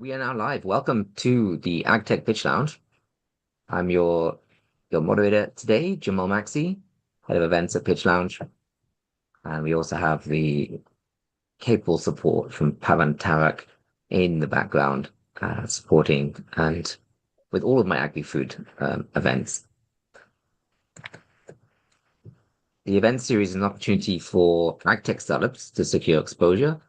We are now live. Welcome to the AgTech Pitch Lounge. I'm your moderator today, Jamal Maxey, head of events at Pitch Lounge. And we also have the capable support from Pavan Tarak in the background, supporting and with all of my agri-food events. The event series is an opportunity for AgTech startups to secure exposure,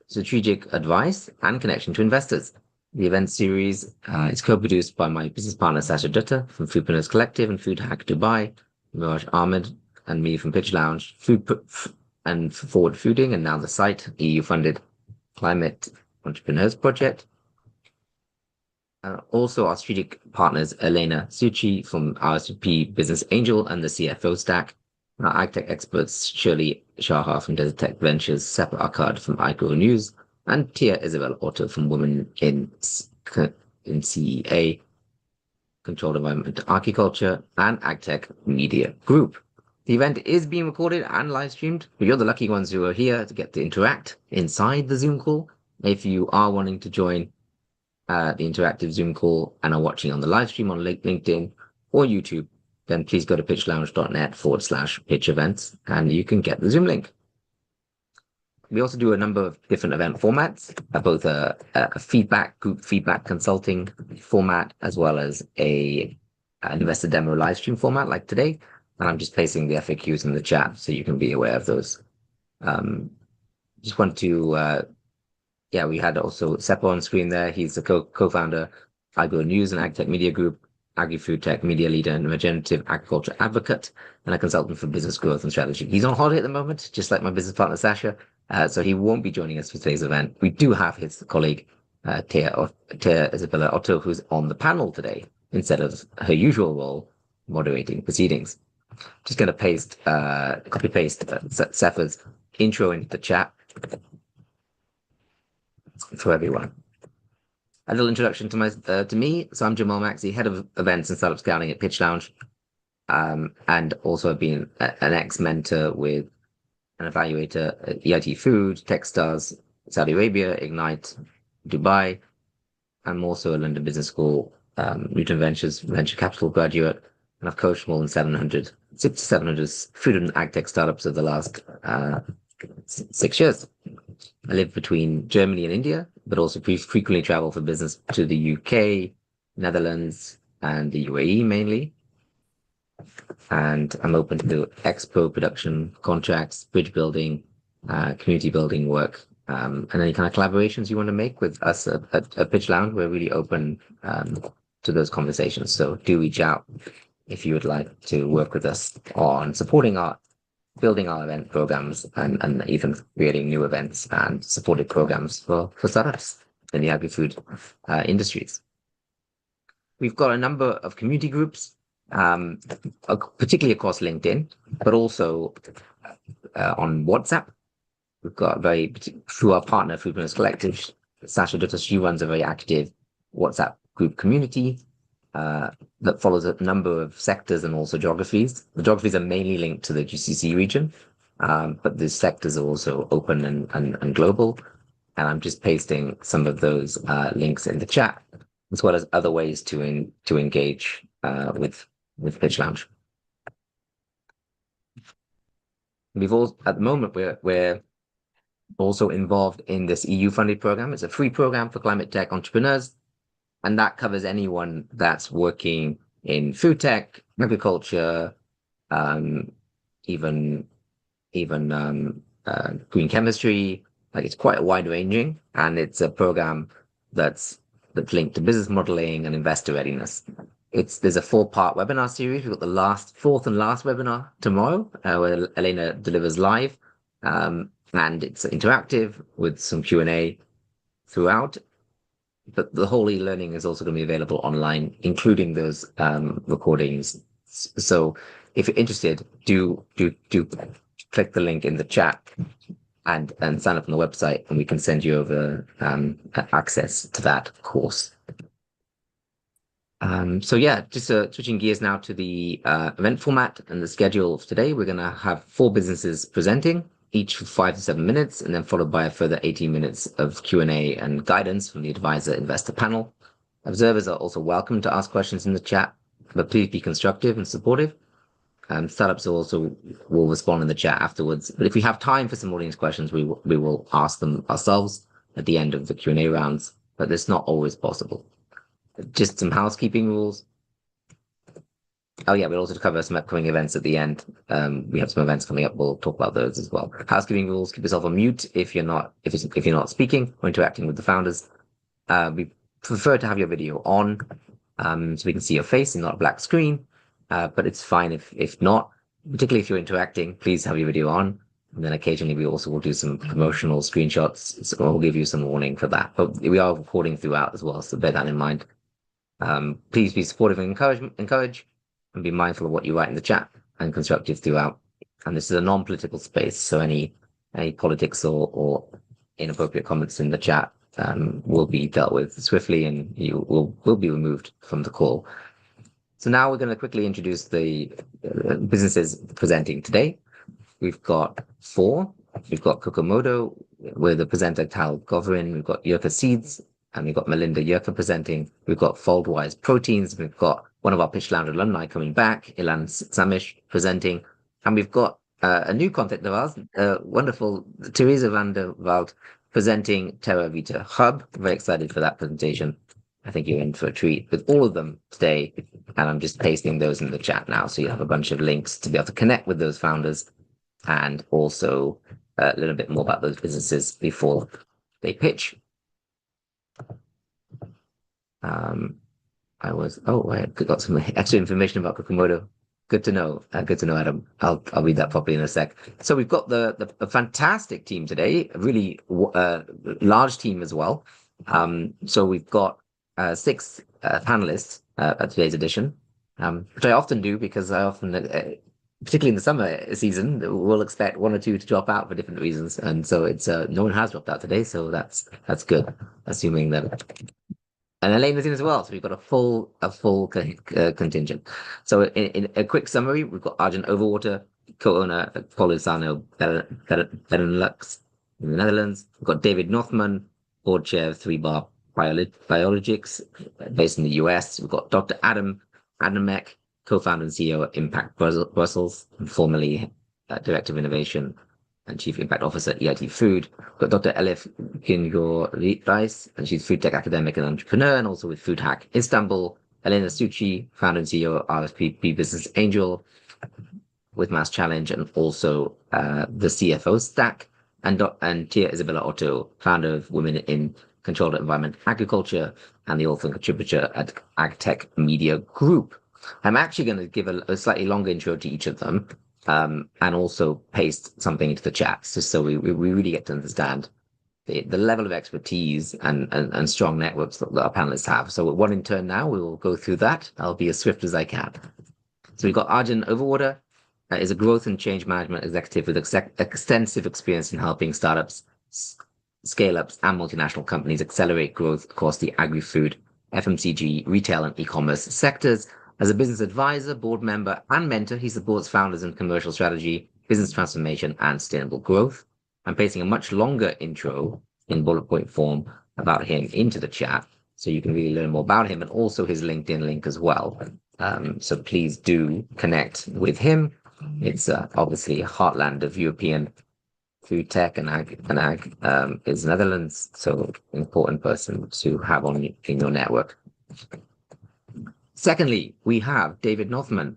strategic advice, and connection to investors. The event series is co-produced by my business partner Sasha Dutta from Foodpreneurs Collective and Food Hack Dubai, Miraj Ahmed, and me from Pitch Lounge, and Forward Fooding, and now the site, EU-funded Climate Entrepreneurs Project. Also, our strategic partners, Elena Suchi from RSP Business Angel and the CFO Stack, our AgTech experts, Shirley Shaha from Desert Tech Ventures, Sepa Akkad from iGrow and Tia Isabel Otto from Women in CEA, Controlled Environment Agriculture, and AgTech Media Group. The event is being recorded and live streamed, but you're the lucky ones who are here to get to interact inside the Zoom call. If you are wanting to join the interactive Zoom call and are watching on the live stream on LinkedIn or YouTube, then please go to pitchlounge.net/pitch events and you can get the Zoom link. We also do a number of different event formats, both a group feedback consulting format, as well as an investor demo live stream format like today. And I'm just pasting the FAQs in the chat so you can be aware of those. Just want to, we had also Sepa on screen there. He's the co-founder, iGrow News and AgTech Media Group, agri-food tech media leader and regenerative agriculture advocate, and a consultant for business growth and strategy. He's on holiday at the moment, just like my business partner, Sasha. So he won't be joining us for today's event. We do have his colleague, Tia Isabella Otto, who's on the panel today instead of her usual role, moderating proceedings. Just going to copy paste Sefa's intro into the chat for everyone. A little introduction to me. So I'm Jamal Maxey, head of events and startup scouting at Pitch Lounge, and also have been an ex-mentor with an evaluator at EIT Food, Techstars, Saudi Arabia, Ignite, Dubai. I'm also a London Business School Newton Ventures venture capital graduate, and I've coached more than 700 food and ag tech startups over the last 6 years. I live between Germany and India, but also frequently travel for business to the UK, Netherlands, and the UAE mainly. And I'm open to expo production contracts, bridge building, community building work, and any kind of collaborations you want to make with us at Pitch Lounge. We're really open to those conversations. So do reach out if you would like to work with us on building our event programs and even creating new events and supported programs for startups in the agri-food industries. We've got a number of community groups, particularly across LinkedIn, but also on WhatsApp. We've got through our partner, Foodpreneurs Collective, Sasha Dutta, she runs a very active WhatsApp group community that follows a number of sectors and also geographies. The geographies are mainly linked to the GCC region, but the sectors are also open and global. And I'm just pasting some of those links in the chat, as well as other ways to engage with Pitch Lounge. At the moment, we're also involved in this EU-funded program. It's a free program for climate tech entrepreneurs. And that covers anyone that's working in food tech, agriculture, even green chemistry. Like, it's quite wide ranging, and it's a program that's linked to business modeling and investor readiness. There's a 4-part webinar series. We've got the fourth and last webinar tomorrow, where Elena delivers live, and it's interactive with some Q&A throughout. But the whole e-learning is also going to be available online, including those recordings. So if you're interested, do click the link in the chat and sign up on the website, and we can send you over access to that course. Just switching gears now to the event format and the schedule of today. We're going to have 4 businesses presenting, each for 5 to 7 minutes, and then followed by a further 18 minutes of Q&A and guidance from the advisor investor panel. Observers are also welcome to ask questions in the chat, but please be constructive and supportive. Startups also will respond in the chat afterwards. But if we have time for some audience questions, we will ask them ourselves at the end of the Q&A rounds, but that's not always possible. Just some housekeeping rules. Oh yeah, we'll also cover some upcoming events at the end. We have some events coming up. We'll talk about those as well. Housekeeping rules: keep yourself on mute if you're not speaking or interacting with the founders. We prefer to have your video on, so we can see your face and not a black screen. But it's fine if not, particularly if you're interacting. Please have your video on, and then occasionally we also will do some promotional screenshots. So we'll give you some warning for that. But we are recording throughout as well, so bear that in mind. Please be supportive and encourage. And be mindful of what you write in the chat and constructive throughout. And this is a non-political space, so any politics or inappropriate comments in the chat will be dealt with swiftly, and you will be removed from the call. So now we're going to quickly introduce the businesses presenting today. We've got 4. We've got Kokomodo with the presenter Tal Govrin. We've got Yerka Seeds, and we've got Melinda Yerka presenting. We've got Foldwise Proteins. We've got one of our Pitch Lounge alumni coming back, Ilan Samish, presenting. And we've got a new contact of ours, wonderful Teresa van der Wald, presenting Terra Vita Hub. I'm very excited for that presentation. I think you're in for a treat with all of them today. And I'm just pasting those in the chat now. So you have a bunch of links to be able to connect with those founders and also a little bit more about those businesses before they pitch. I got some extra information about Kokomodo. Good to know, Adam. I'll read that properly in a sec. So we've got the fantastic team today, a really large team as well. So we've got 6 panelists at today's edition, which I often do because I often, particularly in the summer season, we'll expect 1 or 2 to drop out for different reasons, and so it's no one has dropped out today, so that's good, assuming that. And Elaine is in as well, so we've got a full contingent. So in a quick summary, we've got Arjun Overwater, co-owner at Polisano Benelux in the Netherlands. We've got David Northman, board chair of 3 Bar Biologics, based in the US. We've got Dr. Adam Adamek, co-founder and CEO at Impact Brussels, and formerly Director of Innovation and Chief Impact Officer at EIT Food. We've got Dr. Elif Güngör-Reis, and she's food tech academic and entrepreneur, and also with Food Hack Istanbul. Elena Suchi, founder and CEO of RSP Business Angel with Mass Challenge, and also the CFO Stack. And Tia Isabella Otto, founder of Women in Controlled Environment Agriculture, and the author and contributor at AgTech Media Group. I'm actually going to give a slightly longer intro to each of them, and also paste something into the chat, just so we really get to understand the level of expertise and strong networks that our panelists have. So one in turn now, we will go through that. I'll be as swift as I can. So we've got Arjun Overwater, is a growth and change management executive with extensive experience in helping startups, scale-ups, and multinational companies accelerate growth across the agri-food, FMCG, retail, and e-commerce sectors. As a business advisor, board member, and mentor, he supports founders in commercial strategy, business transformation, and sustainable growth. I'm pasting a much longer intro in bullet point form about him into the chat, so you can really learn more about him, and also his LinkedIn link as well. So please do connect with him. It's obviously a heartland of European food tech and ag is Netherlands, so important person to have on in your network. Secondly, we have David Northman.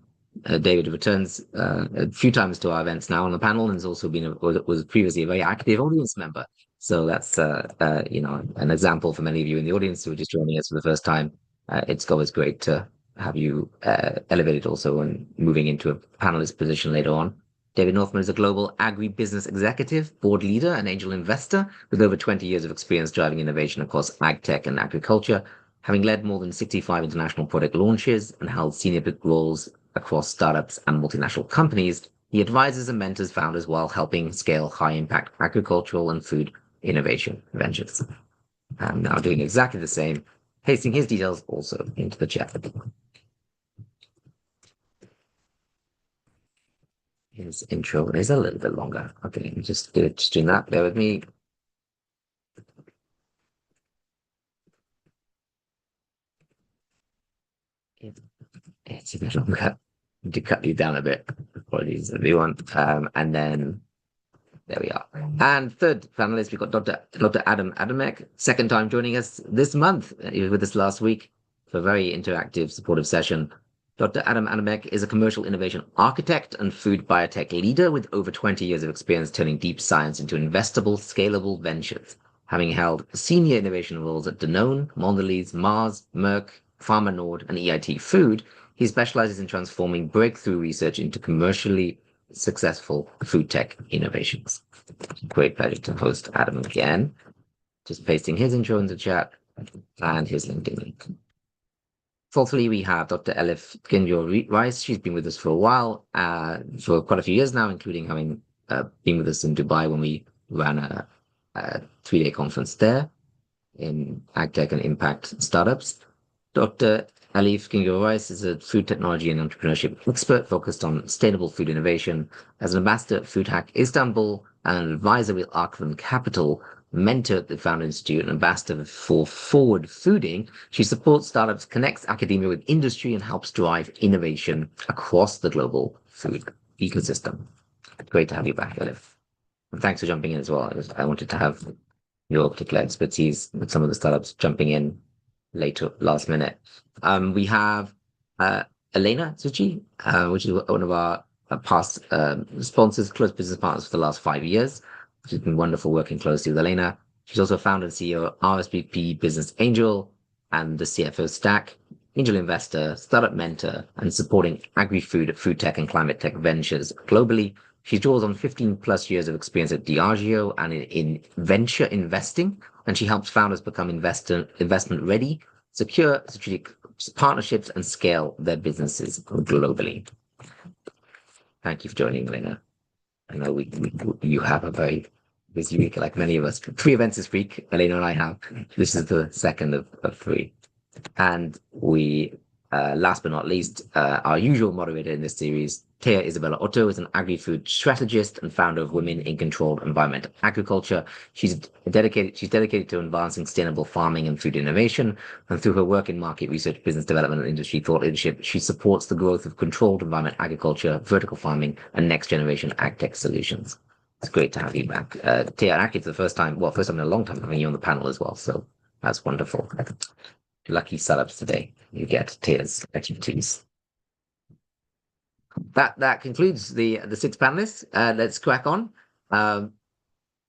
David returns a few times to our events now on the panel, and has also was previously a very active audience member. So that's an example for many of you in the audience who are just joining us for the first time. It's always great to have you elevated also and moving into a panelist position later on. David Northman is a global agri-business executive, board leader, and angel investor with over 20 years of experience driving innovation across ag tech and agriculture, having led more than 65 international product launches and held senior roles across startups and multinational companies. He advises and mentors founders while helping scale high-impact agricultural and food innovation ventures. I'm now doing exactly the same, pasting his details also into the chat. His intro is a little bit longer. Okay, just doing that. Bear with me. It's a bit longer. To cut you down a bit. Apologies, everyone. And then there we are. And third panelist, we've got Dr. Adam Adamek, second time joining us this month. He was with us last week for a very interactive, supportive session. Dr. Adam Adamek is a commercial innovation architect and food biotech leader with over 20 years of experience turning deep science into investable, scalable ventures, having held senior innovation roles at Danone, Mondelez, Mars, Merck, Pharma Nord, and EIT Food. He specializes in transforming breakthrough research into commercially successful food tech innovations. Great pleasure to host Adam again. Just pasting his intro in the chat and his LinkedIn link. Fourthly, we have Dr. Elif Ginjo-Rice. She's been with us for a while, for quite a few years now, including having been with us in Dubai when we ran a 3-day conference there in AgTech and impact startups. Dr. Elif Ginjo-Rice is a food technology and entrepreneurship expert focused on sustainable food innovation. As an ambassador at Food Hack Istanbul and an advisor with Arkland Capital, mentor at the Founder Institute, and ambassador for Forward Fooding, she supports startups, connects academia with industry, and helps drive innovation across the global food ecosystem. Great to have you back, Elif. And thanks for jumping in as well. I wanted to have your particular expertise with some of the startups jumping in later, last minute. We have Elena Zucchi, which is one of our past sponsors, close business partners for the last 5 years. She's been wonderful working closely with Elena. She's also founder and CEO of RSVP Business Angel and the CFO Stack, angel investor, startup mentor, and supporting agri-food, food tech, and climate tech ventures globally. She draws on 15 plus years of experience at Diageo and in venture investing, and she helps founders become investment ready, secure strategic partnerships, and scale their businesses globally. Thank you for joining, Elena. I know you have a very busy week, like many of us. 3 events this week, Elena and I have. This is the second of 3. And we, last but not least, our usual moderator in this series, Thea Isabella Otto, is an agri-food strategist and founder of Women in Controlled Environment Agriculture. She's dedicated to advancing sustainable farming and food innovation. And through her work in market research, business development, and industry thought leadership, she supports the growth of controlled environment agriculture, vertical farming, and next generation AgTech solutions. It's great to have you back. Thea, actually, it's the first time in a long time having you on the panel as well. So that's wonderful. Lucky startups today. You get Thea's expertise. That concludes the 6 panelists. Let's crack on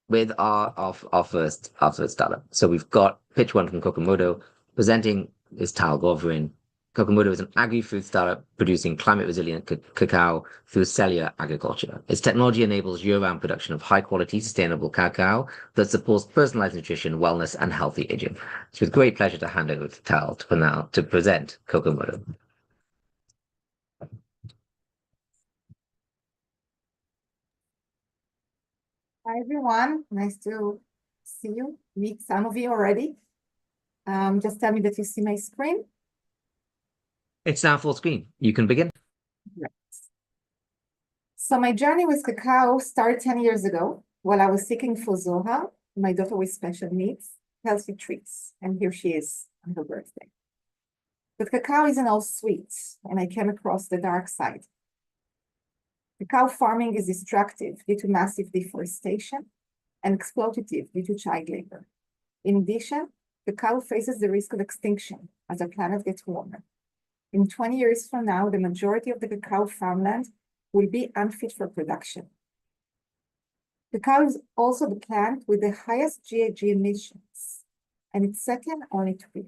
with our first startup. So we've got pitch 1 from Kokomodo. Presenting is Tal Govrin. Kokomodo is an agri-food startup producing climate-resilient cacao through cellular agriculture. Its technology enables year-round production of high-quality, sustainable cacao that supports personalized nutrition, wellness, and healthy aging. It's with great pleasure to hand over to Tal to present Kokomodo. Hi, everyone. Nice to see you, meet some of you already. Just tell me that you see my screen. It's now full screen. You can begin. Right. So my journey with cacao started 10 years ago while I was seeking for Zoha, my daughter with special needs, healthy treats. And here she is on her birthday. But cacao isn't all sweet, and I came across the dark side. Cacao farming is destructive due to massive deforestation and exploitative due to child labor. In addition, cacao faces the risk of extinction as our planet gets warmer. In 20 years from now, the majority of the cacao farmland will be unfit for production. Cacao is also the plant with the highest GHG emissions, and it's second only to beef.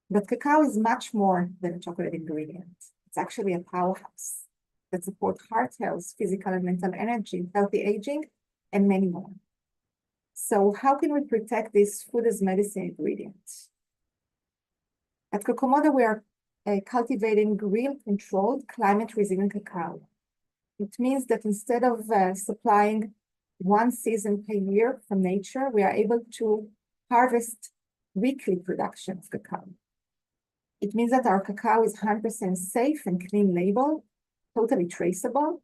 But cacao is much more than a chocolate ingredient. It's actually a powerhouse that support heart health, physical and mental energy, healthy aging, and many more. So how can we protect this food as medicine ingredient? At Kokomodo, we are cultivating real-controlled climate-resilient cacao. It means that instead of supplying 1 season per year from nature, we are able to harvest weekly production of cacao. It means that our cacao is 100% safe and clean label, totally traceable,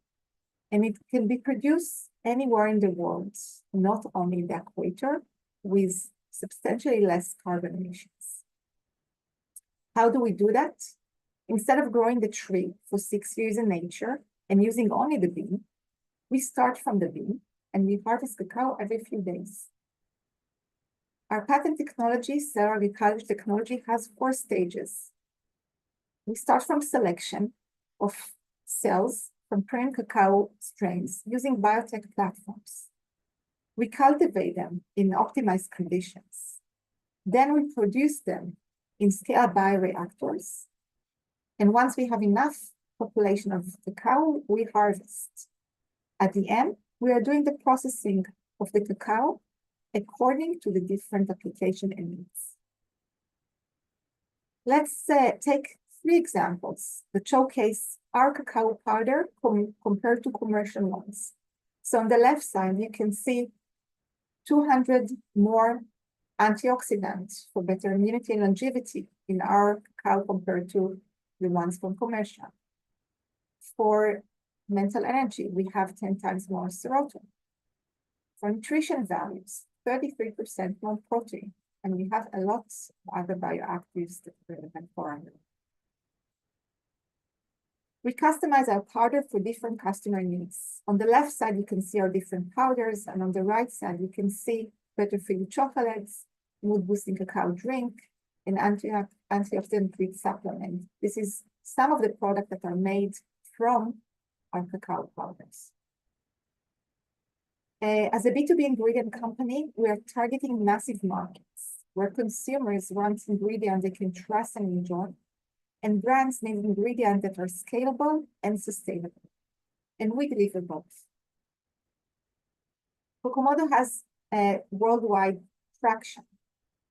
And it can be produced anywhere in the world, not only in the equator, with substantially less carbon emissions. How do we do that? Instead of growing the tree for 6 years in nature and using only the bean, we start from the bean and we harvest cacao every few days. Our patent technology, cell agriculture technology, has 4 stages. We start from selection of cells from prime cacao strains using biotech platforms. We cultivate them in optimized conditions. Then we produce them in scale bioreactors. And once we have enough population of cacao, we harvest. At the end, we are doing the processing of the cacao according to the different application and needs. Let's take 3 examples that showcase our cacao powder compared to commercial ones. So on the left side, you can see 200 more antioxidants for better immunity and longevity in our cacao compared to the ones from commercial. For mental energy, we have 10 times more serotonin. For nutrition values, 33% more protein, and we have a lot of other bioactives that are relevant for our health. We customize our powder for different customer needs. On the left side, you can see our different powders, and on the right side, you can see better for you chocolates, mood-boosting cacao drink, and antioxidant-rich supplement. This is some of the products that are made from our cacao powders. As a B2B ingredient company, we are targeting massive markets where consumers want ingredients they can trust and enjoy, and brands need ingredients that are scalable and sustainable. And we deliver both. Kokomodo has a worldwide traction.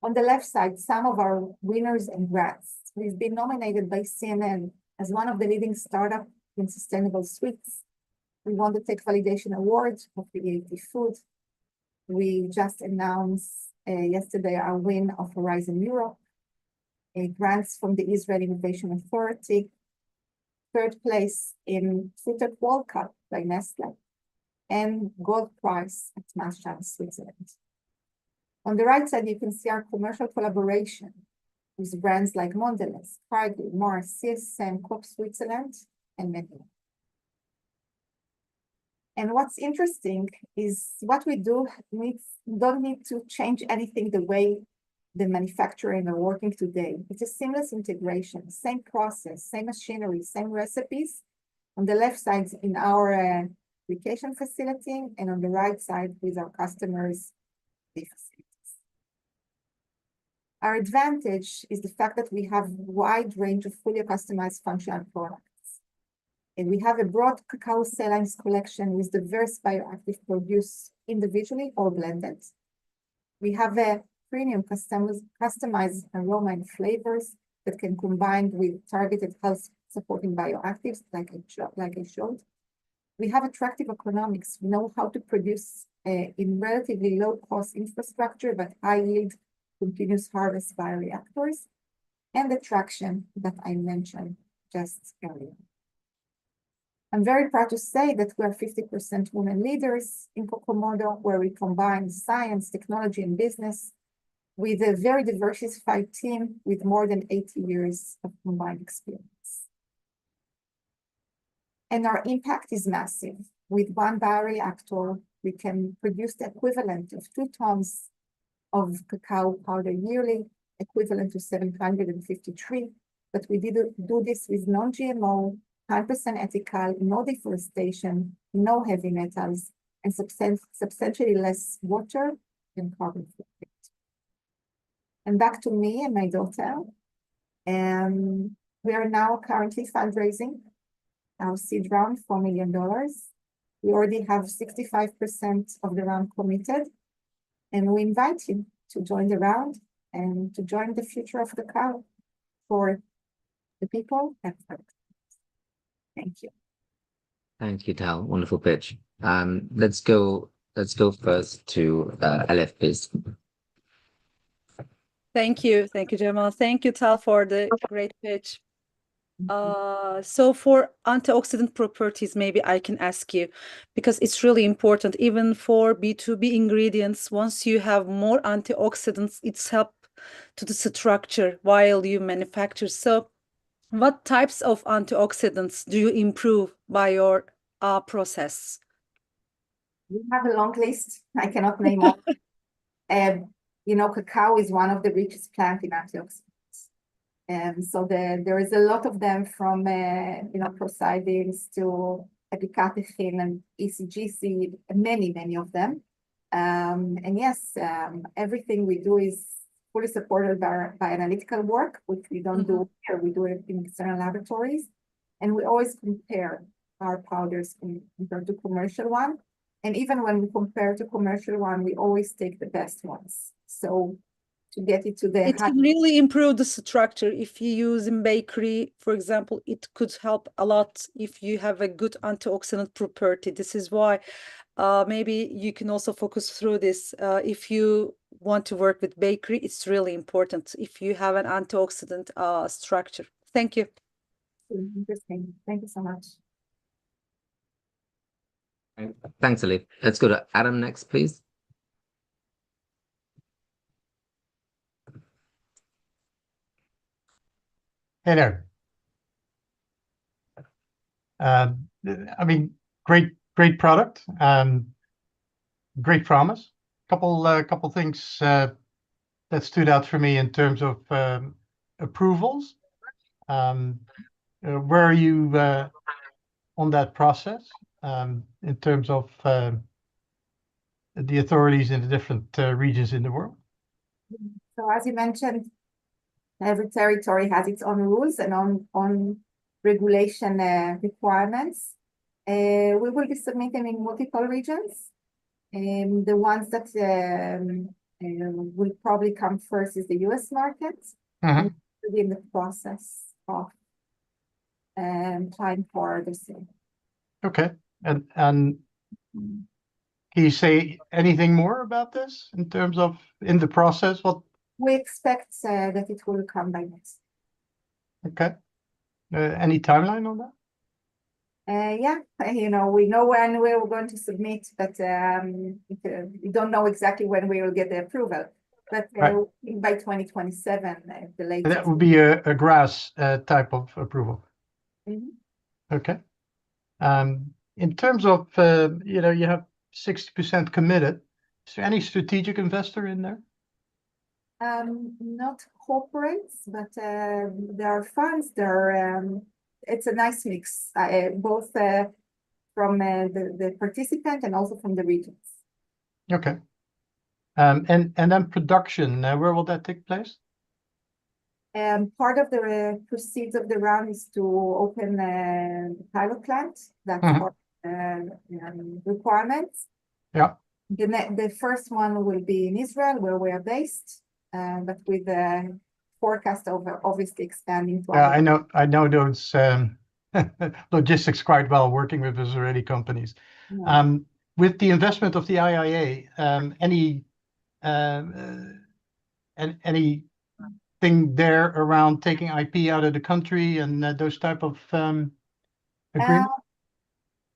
On the left side, some of our winners and brands. We've been nominated by CNN as one of the leading startups in sustainable sweets. We won the Tech Validation Award of Creative Food. We just announced yesterday our win of Horizon Europe, grants from the Israel Innovation Authority, 3rd place in Food Tech World Cup by Nestle, and gold prize at Maschan, Switzerland. On the right side, you can see our commercial collaboration with brands like Mondelez, Cargill, Mars, CSM, Coop Switzerland, and many more. And what's interesting is what we do don't need to change anything the way the manufacturing are working today. It's a seamless integration, same process, same machinery, same recipes. On the left side in our application facility, and on the right side with our customers' facilities. Our advantage is the fact that we have a wide range of fully customized functional products. And we have a broad cacao cell lines collection with diverse bioactive produced individually or blended. We have a premium customized aroma and flavors that can combine with targeted health supporting bioactives like I showed. We have attractive economics. We know how to produce in relatively low cost infrastructure, but high yield continuous harvest bioreactors, and the traction that I mentioned just earlier. I'm very proud to say that we are 50% women leaders in Kokomodo, where we combine science, technology, and business with a very diversified team with more than 80 years of combined experience. And our impact is massive. With one bioreactor, we can produce the equivalent of 2 tons of cacao powder yearly, equivalent to 753. But we did do this with non-GMO, 100% ethical, no deforestation, no heavy metals, and substantially less water and carbon footprint. And back to me and my daughter. We are now currently fundraising our seed round, $4 million. We already have 65% of the round committed. And we invite you to join the round and to join the future of the cacao for the people and for the country. Thank you. Thank you, Tal. Wonderful pitch. Let's go first to LF Biz. Thank you, Jamal. Thank you, Tal, for the great pitch. So for antioxidant properties, maybe I can ask you, because it's really important, even for B2B ingredients, once you have more antioxidants, it's help to the structure while you manufacture. So what types of antioxidants do you improve by your process? We have a long list. I cannot name all. Cacao is one of the richest plants in antioxidants. So there is a lot of them from, prosydins to epicatechin and ECGC, many of them. And yes, everything we do is fully supported by analytical work, which we don't do here. We do it in external laboratories. And we always compare our powders compared to commercial one. And even when we compare to commercial one, we always take the best ones. So to get it to the it can really improve the structure. If you use in bakery, for example, it could help a lot if you have a good antioxidant property. This is why maybe you can also focus through this. If you want to work with bakery, it's really important if you have an antioxidant structure. Thank you. Interesting. Thank you so much. Thanks, Ali. Let's go to Adam next, please. Hey there. I mean, great product. Great promise. Couple things that stood out for me in terms of approvals. Where are you on that process in terms of the authorities in the different regions in the world? So as you mentioned, every territory has its own rules and on regulation requirements. We will be submitting in multiple regions. The ones that will probably come first is the US market. And we're in the process of applying for the same. Okay. And can you say anything more about this in terms of in the process? What we expect that it will come by next. Okay. Any timeline on that? Yeah, we know when we're going to submit, but we don't know exactly when we will get the approval. But by 2027, the latest. That would be a GRAS type of approval. Okay. In terms of, you have 60% committed. Is there any strategic investor in there? Not corporates, but there are funds. It's a nice mix, both from the participant and also from the regions. Okay. And then production, where will that take place? Part of the proceeds of the round is to open the pilot plant. That's part of requirements. Yeah. The first one will be in Israel, where we are based, but with the forecast of obviously expanding to other. I know those logistics quite well, working with Israeli companies. Yeah. With the investment of the IIA, anything there around taking IP out of the country and those type of agreements?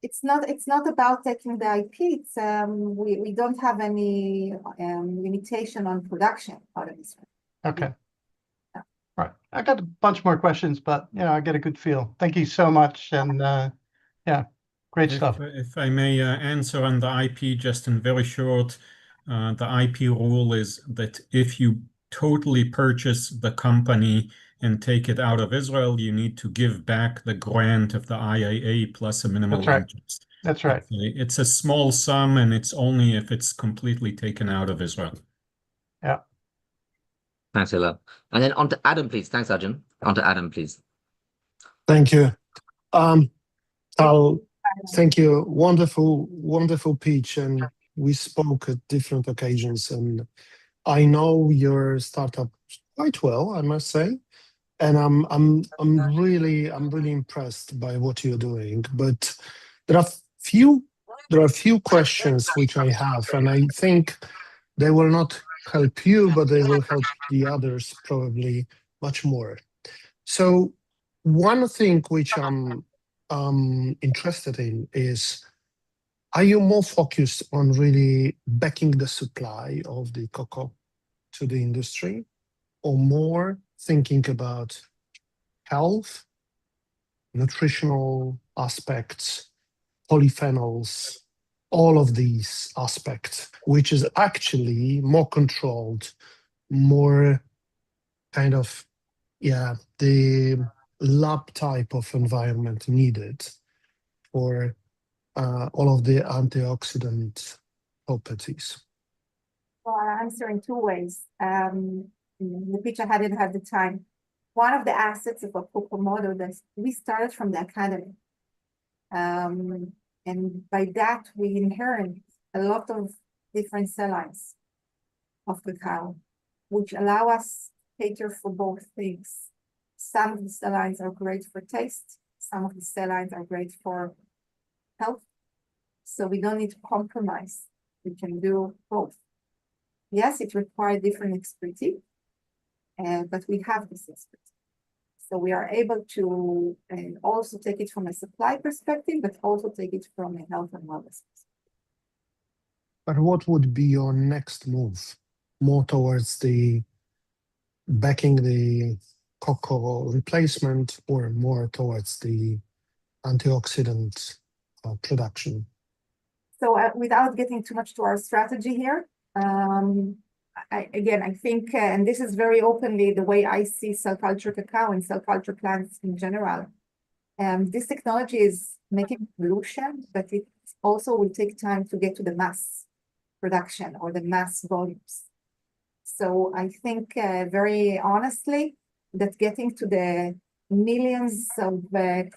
It's not about taking the IP. It's we don't have any limitation on production out of Israel. Okay. Yeah. Right. I got a bunch more questions, but I get a good feel. Thank you so much, and yeah, great stuff. If I may answer on the IP, just in very short, the IP rule is that if you totally purchase the company and take it out of Israel, you need to give back the grant of the IIA plus a minimal interest. That's right. It's a small sum, and it's only if it's completely taken out of Israel. Yeah. Thanks, Hila. And then on to Adam, please. Thanks, Arjun. On to Adam, please. Thank you. Thank you. Wonderful pitch, and we spoke at different occasions, and I know your startup quite well, I must say, and I'm really impressed by what you're doing. But there are few questions which I have, and I think they will not help you, but they will help the others probably much more. So one thing which I'm interested in is, are you more focused on really backing the supply of the cocoa to the industry, or more thinking about health, nutritional aspects, polyphenols, all of these aspects, which is actually more controlled, more kind of, yeah, the lab type of environment needed for all of the antioxidant properties? Well, I'll answer in two ways. The pitch I hadn't had the time. One of the assets of a Kokomodo that we started from the academy. And by that, we inherit a lot of different cell lines of cacao, which allow us to cater for both things. Some of the cell lines are great for taste. Some of the cell lines are great for health. So we don't need to compromise. We can do both. Yes, it requires different expertise, but we have this expertise. So we are able to also take it from a supply perspective, but also take it from a health and wellness perspective. But what would be your next move? More towards the backing the cocoa replacement, or more towards the antioxidant production? So without getting too much to our strategy here, I think, and this is very openly the way I see cell culture cacao and cell culture plants in general. This technology is making evolution, but it also will take time to get to the mass production or the mass volumes. So I think very honestly that getting to the millions of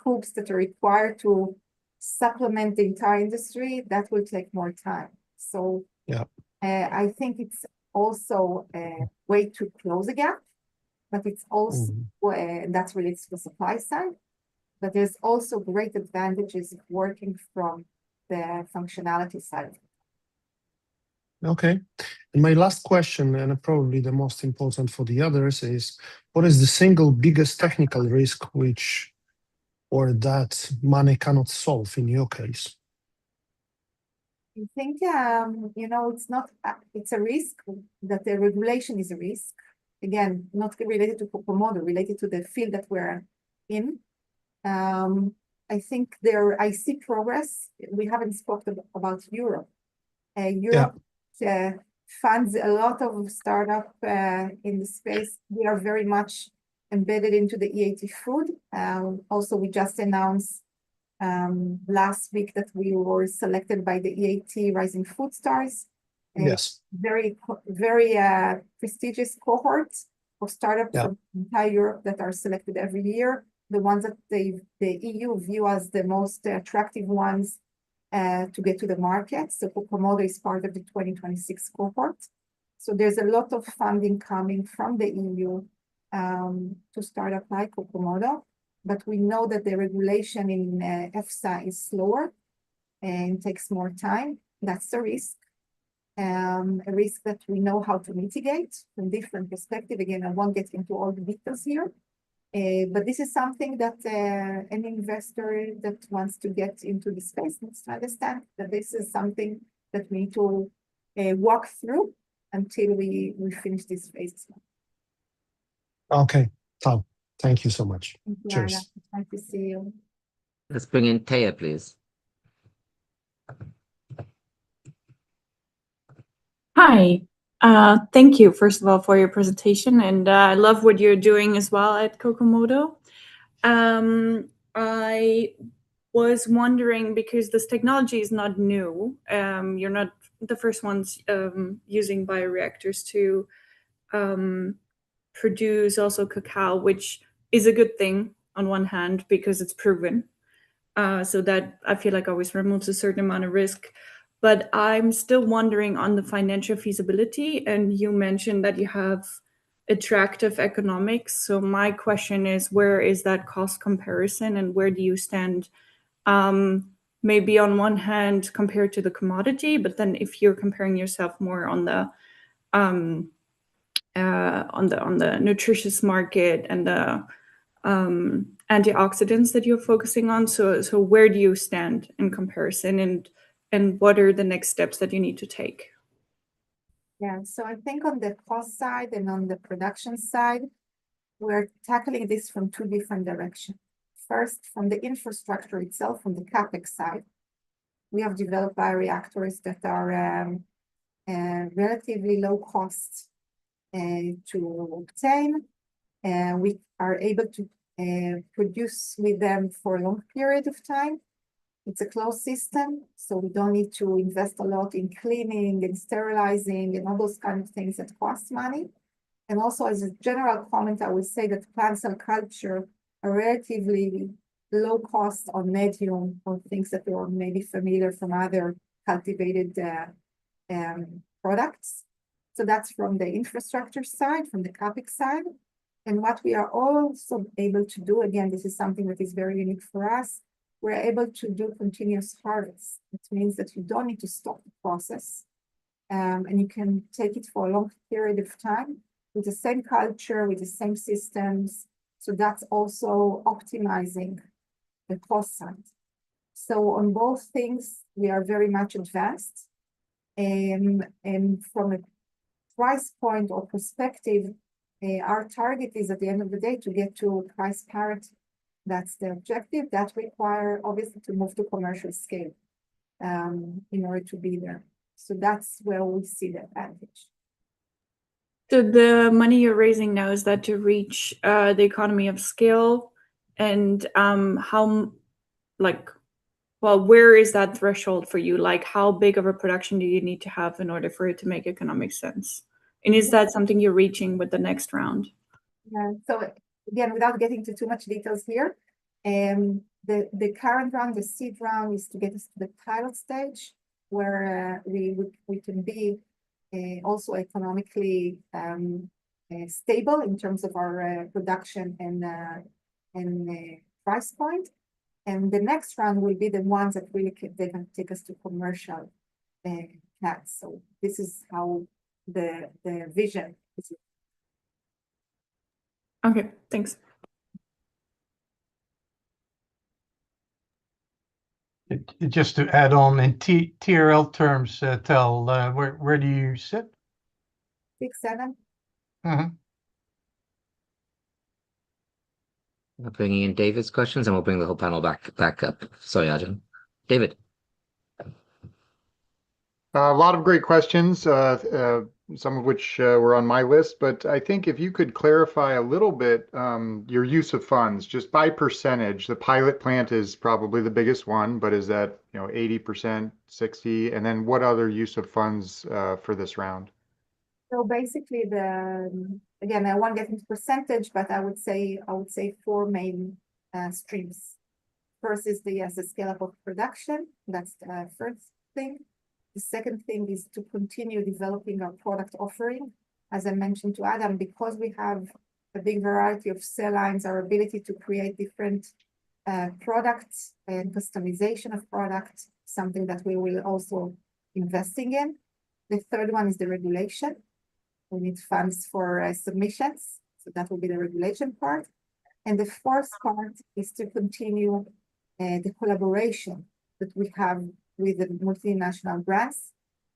cubes that are required to supplement the entire industry, that will take more time. So yeah, I think it's also a way to close a gap, but it's also that relates to the supply side. But there's also great advantages of working from the functionality side. Okay. And my last question, and probably the most important for the others, is what is the single biggest technical risk which, or that money cannot solve in your case? I think, it's not, it's a risk, that the regulation is a risk. Again, not related to Kokomodo, related to the field that we're in. I think I see progress. We haven't spoken about Europe. Europe funds a lot of startup in the space. We are very much embedded into the EAT food. Also, we just announced last week that we were selected by the EAT Rising Food Stars. Yes. Very prestigious cohort of startups from entire Europe that are selected every year. The ones that the EU view as the most attractive ones to get to the market. So Kokomodo is part of the 2026 cohort. So there's a lot of funding coming from the EU to start up like Kokomodo. But we know that the regulation in EFSA is slower and takes more time. That's a risk. A risk that we know how to mitigate from different perspectives. Again, I won't get into all the details here. But this is something that any investor that wants to get into the space needs to understand, that this is something that we need to walk through until we finish this phase. Okay, Tom, thank you so much. Thank you, Cheers. Anna. Nice to see you. Let's bring in Taya, please. Hi. Thank you, first of all, for your presentation, and I love what you're doing as well at Kokomodo. I was wondering, because this technology is not new, you're not the first ones using bioreactors to produce also cacao, which is a good thing on one hand because it's proven. So that I feel like always removes a certain amount of risk. But I'm still wondering on the financial feasibility, and you mentioned that you have attractive economics. So my question is, where is that cost comparison and where do you stand? Maybe on one hand compared to the commodity, but then if you're comparing yourself more on the nutritious market and the antioxidants that you're focusing on. So where do you stand in comparison, and what are the next steps that you need to take? Yeah, so I think on the cost side and on the production side, we're tackling this from two different directions. First, from the infrastructure itself, from the CapEx side, we have developed bioreactors that are relatively low cost to obtain. We are able to produce with them for a long period of time. It's a closed system, so we don't need to invest a lot in cleaning and sterilizing and all those kind of things that cost money. And also, as a general comment, I would say that plant cell culture are relatively low cost on medium, or things that you're maybe familiar from other cultivated products. So that's from the infrastructure side, from the CapEx side. And what we are also able to do, again, this is something that is very unique for us, we're able to do continuous harvest. It means that you don't need to stop the process, and you can take it for a long period of time with the same culture, with the same systems. So that's also optimizing the cost side. So on both things, we are very much advanced. And from a price point or perspective, our target is at the end of the day to get to price parity. That's the objective. That requires obviously to move to commercial scale in order to be there. So that's where we see the advantage. So the money you're raising now, is that to reach the economy of scale? And how, like, well, where is that threshold for you? Like, how big of a production do you need to have in order for it to make economic sense? And is that something you're reaching with the next round? Yeah, so again, without getting into too much details here, the current round, the seed round, is to get us to the pilot stage where we can be also economically stable in terms of our production and price point. And the next round will be the ones that really they're going to take us to commercial plants. So this is how the vision is. Okay, thanks. Just to add on in TRL terms, Tel, where do you sit? 6, 7. We're bringing in David's questions, and we'll bring the whole panel back up. Sorry, Arjun. David. A lot of great questions, some of which were on my list, but I think if you could clarify a little bit your use of funds, just by percentage. The pilot plant is probably the biggest one, but is that 80%, 60%, and then what other use of funds for this round? So basically, again, I won't get into percentage, but I would say 4 main streams. First is the scale up of production. That's the first thing. The second thing is to continue developing our product offering. As I mentioned to Adam, because we have a big variety of cell lines, our ability to create different products and customization of products, something that we will also investing in. The third one is the regulation. We need funds for submissions, so that will be the regulation part. And the fourth part is to continue the collaboration that we have with the multinational brands.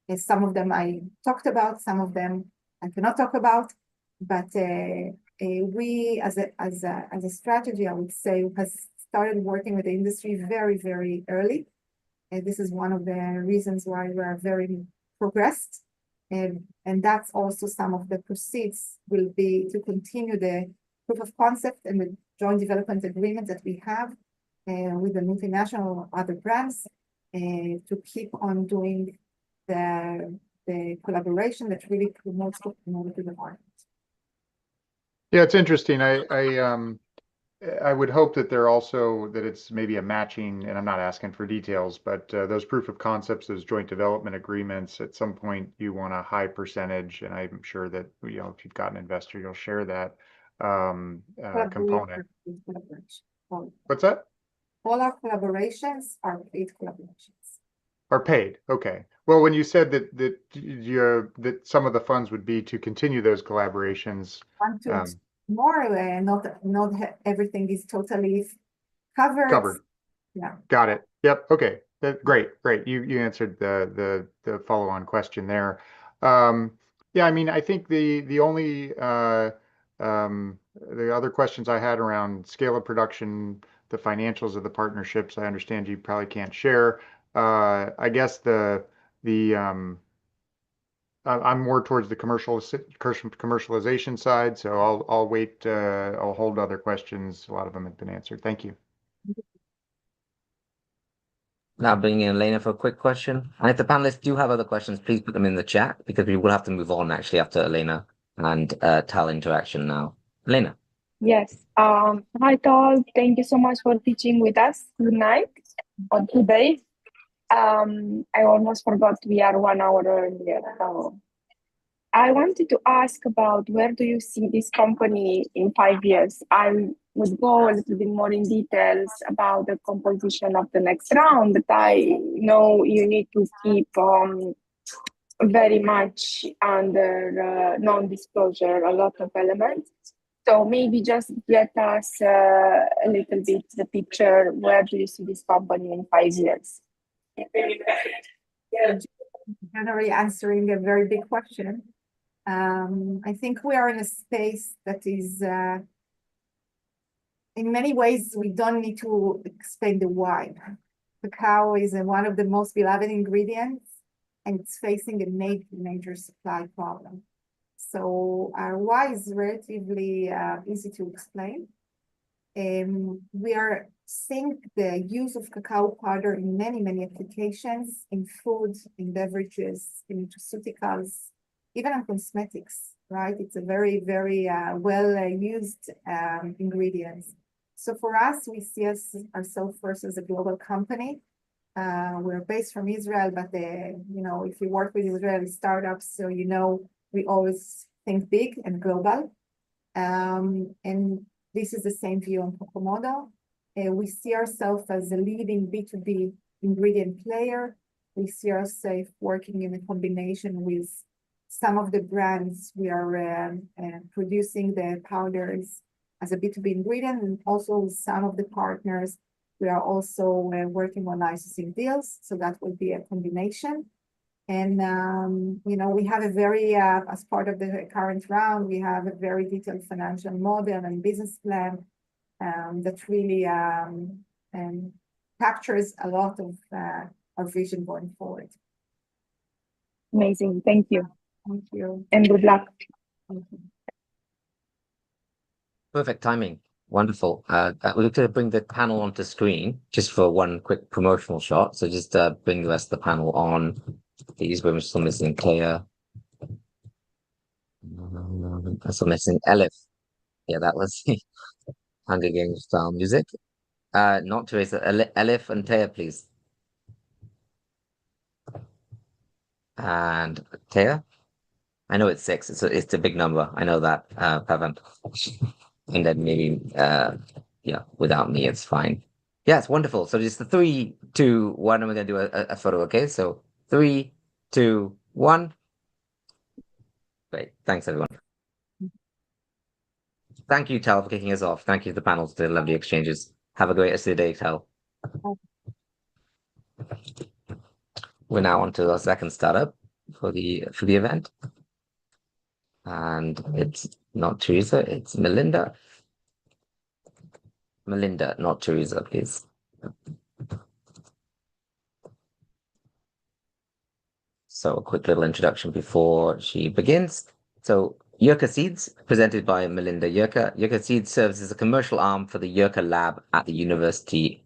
And some of them I talked about, some of them I cannot talk about, but we as a strategy, I would say, has started working with the industry very, very early. And this is one of the reasons why we are very progressed. And that's also some of the proceeds will be to continue the proof of concept and the joint development agreement that we have with the multinational other brands to keep on doing the collaboration that really promotes to the market. Yeah, it's interesting. I would hope that they're also that it's maybe a matching, and I'm not asking for details, but those proof of concepts, those joint development agreements, at some point you want a high percentage, and I'm sure that if you've got an investor, you'll share that component. What's that? All our collaborations are paid collaborations. Are paid. Okay. Well, when you said that some of the funds would be to continue those collaborations. more. Not everything is totally covered. Covered. Yeah. Got it. Yep. Okay. Great. You answered the follow-on question there. Yeah, I mean, I think the only the other questions I had around scale of production, the financials of the partnerships, I understand you probably can't share. I guess I'm more towards the commercialization side, so I'll wait. I'll hold other questions. A lot of them have been answered. Thank you. Now bringing in Elena for a quick question. And if the panelists do have other questions, please put them in the chat because we will have to move on actually after Elena and Tal interaction now. Elena. Yes. Hi, Tal. Thank you so much for teaching with us tonight or today. I almost forgot we are 1 hour earlier. I wanted to ask about where do you see this company in 5 years? I would go a little bit more in details about the composition of the next round, but I know you need to keep very much under non-disclosure a lot of elements. So maybe just get us a little bit the picture. Where do you see this company in 5 years? Generally answering a very big question. I think we are in a space that is, in many ways, we don't need to explain the why. Cacao is one of the most beloved ingredients, and it's facing a major supply problem. So our why is relatively easy to explain. We are seeing the use of cacao powder in many applications, in food, in beverages, in nutraceuticals, even in cosmetics, right? It's a very well used ingredient. So for us, we see ourselves first as a global company. We're based from Israel, but if you work with Israeli startups, so we always think big and global. And this is the same view on Kokomodo. We see ourselves as a leading B2B ingredient player. We see ourselves working in a combination with some of the brands. We are producing the powders as a B2B ingredient, and also with some of the partners, we are also working on licensing deals. So that would be a combination. And, we have a very, as part of the current round, we have a very detailed financial model and business plan that really captures a lot of our vision going forward. Amazing. Thank you. Thank you. And good luck. Thank you. Perfect timing. Wonderful. We're going to bring the panel onto screen just for one quick promotional shot. So just bring the rest of the panel on. These we're still missing Kaya. Still missing Elif. Yeah, that was the Hunger Games style music. Not Teresa. Elif and Taya, please. And Taya. I know it's 6. It's a big number. I know that, Pavan. And then maybe, without me, it's fine. Yeah, it's wonderful. So just the 3, 2, 1, and we're going to do a photo, okay? So 3, 2, 1. Great. Thanks, everyone. Thank you, Tal, for kicking us off. Thank you to the panels for the lovely exchanges. Have a great rest of the day, Tal. We're now on to our second startup for the event. And it's not Teresa, it's Melinda. Melinda, not Teresa, please. So a quick little introduction before she begins. So Yucca Seeds, presented by Melinda Yucca. Yucca Seeds serves as a commercial arm for the Yucca Lab at the University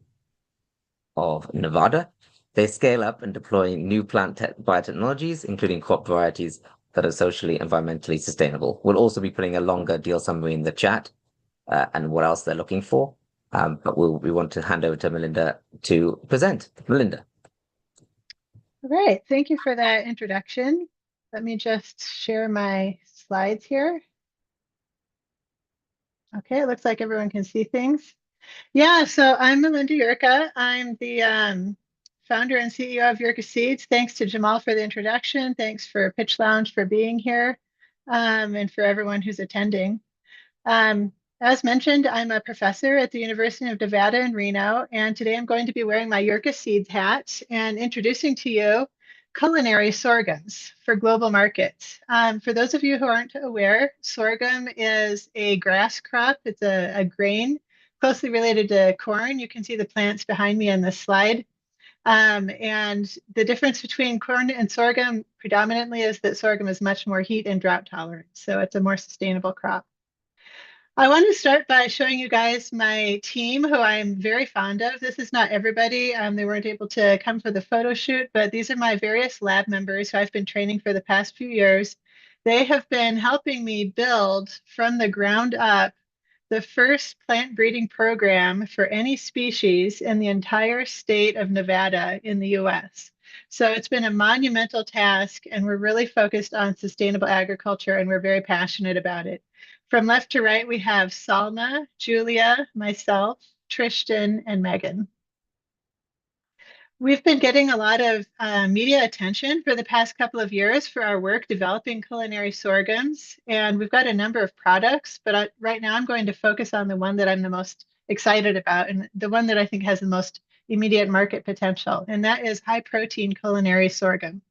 of Nevada. They scale up and deploy new plant biotechnologies, including crop varieties that are socially and environmentally sustainable. We'll also be putting a longer deal summary in the chat and what else they're looking for. But we want to hand over to Melinda to present. Melinda. All right, thank you for that introduction. Let me just share my slides here. Okay, it looks like everyone can see things. Yeah, so I'm Melinda Yurka. I'm the founder and CEO of Yucca Seeds. Thanks to Jamal for the introduction. Thanks for Pitch Lounge for being here, and for everyone who's attending. As mentioned, I'm a professor at the University of Nevada in Reno, and today I'm going to be wearing my Yerka Seeds hat and introducing to you culinary sorghums for global markets. For those of you who aren't aware, sorghum is a grass crop. It's a grain closely related to corn. You can see the plants behind me in this slide. And the difference between corn and sorghum predominantly is that sorghum is much more heat and drought tolerant, so it's a more sustainable crop. I want to start by showing you guys my team, who I'm very fond of. This is not everybody. They weren't able to come for the photo shoot, but these are my various lab members who I've been training for the past few years. They have been helping me build from the ground up the first plant breeding program for any species in the entire state of Nevada in the US. So it's been a monumental task, and we're really focused on sustainable agriculture, and we're very passionate about it. From left to right, we have Salma, Julia, myself, Tristan, and Megan. We've been getting a lot of media attention for the past couple of years for our work developing culinary sorghums, and we've got a number of products, but right now I'm going to focus on the one that I'm the most excited about and the one that I think has the most immediate market potential, and that is high protein culinary sorghum.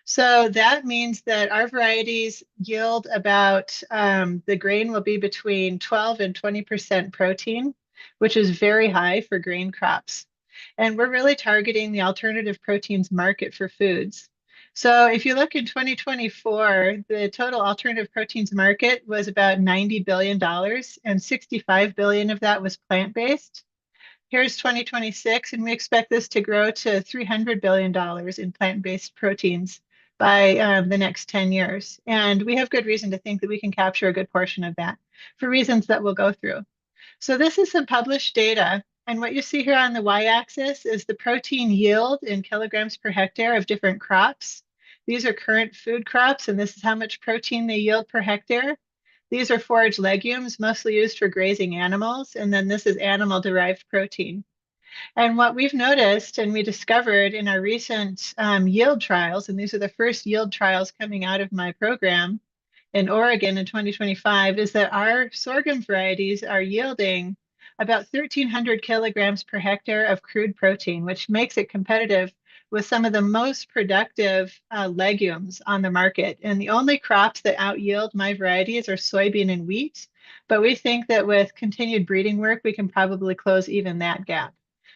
So that means that our varieties yield about, the grain will be between 12 and 20% protein, which is very high for grain crops. And we're really targeting the alternative proteins market for foods. So if you look in 2024, the total alternative proteins market was about $90 billion, and 65 billion of that was plant-based. Here's 2026, and we expect this to grow to $300 billion in plant-based proteins by the next 10 years. And we have good reason to think that we can capture a good portion of that for reasons that we'll go through. So this is some published data. And what you see here on the y-axis is the protein yield in kilograms per hectare of different crops. These are current food crops, and this is how much protein they yield per hectare. These are forage legumes, mostly used for grazing animals, and then this is animal-derived protein. And what we've noticed and we discovered in our recent yield trials, and these are the first yield trials coming out of my program in Oregon in 2025, is that our sorghum varieties are yielding about 1,300 kilograms per hectare of crude protein, which makes it competitive with some of the most productive legumes on the market. And the only crops that out-yield my varieties are soybean and wheat, but we think that with continued breeding work, we can probably close even that gap.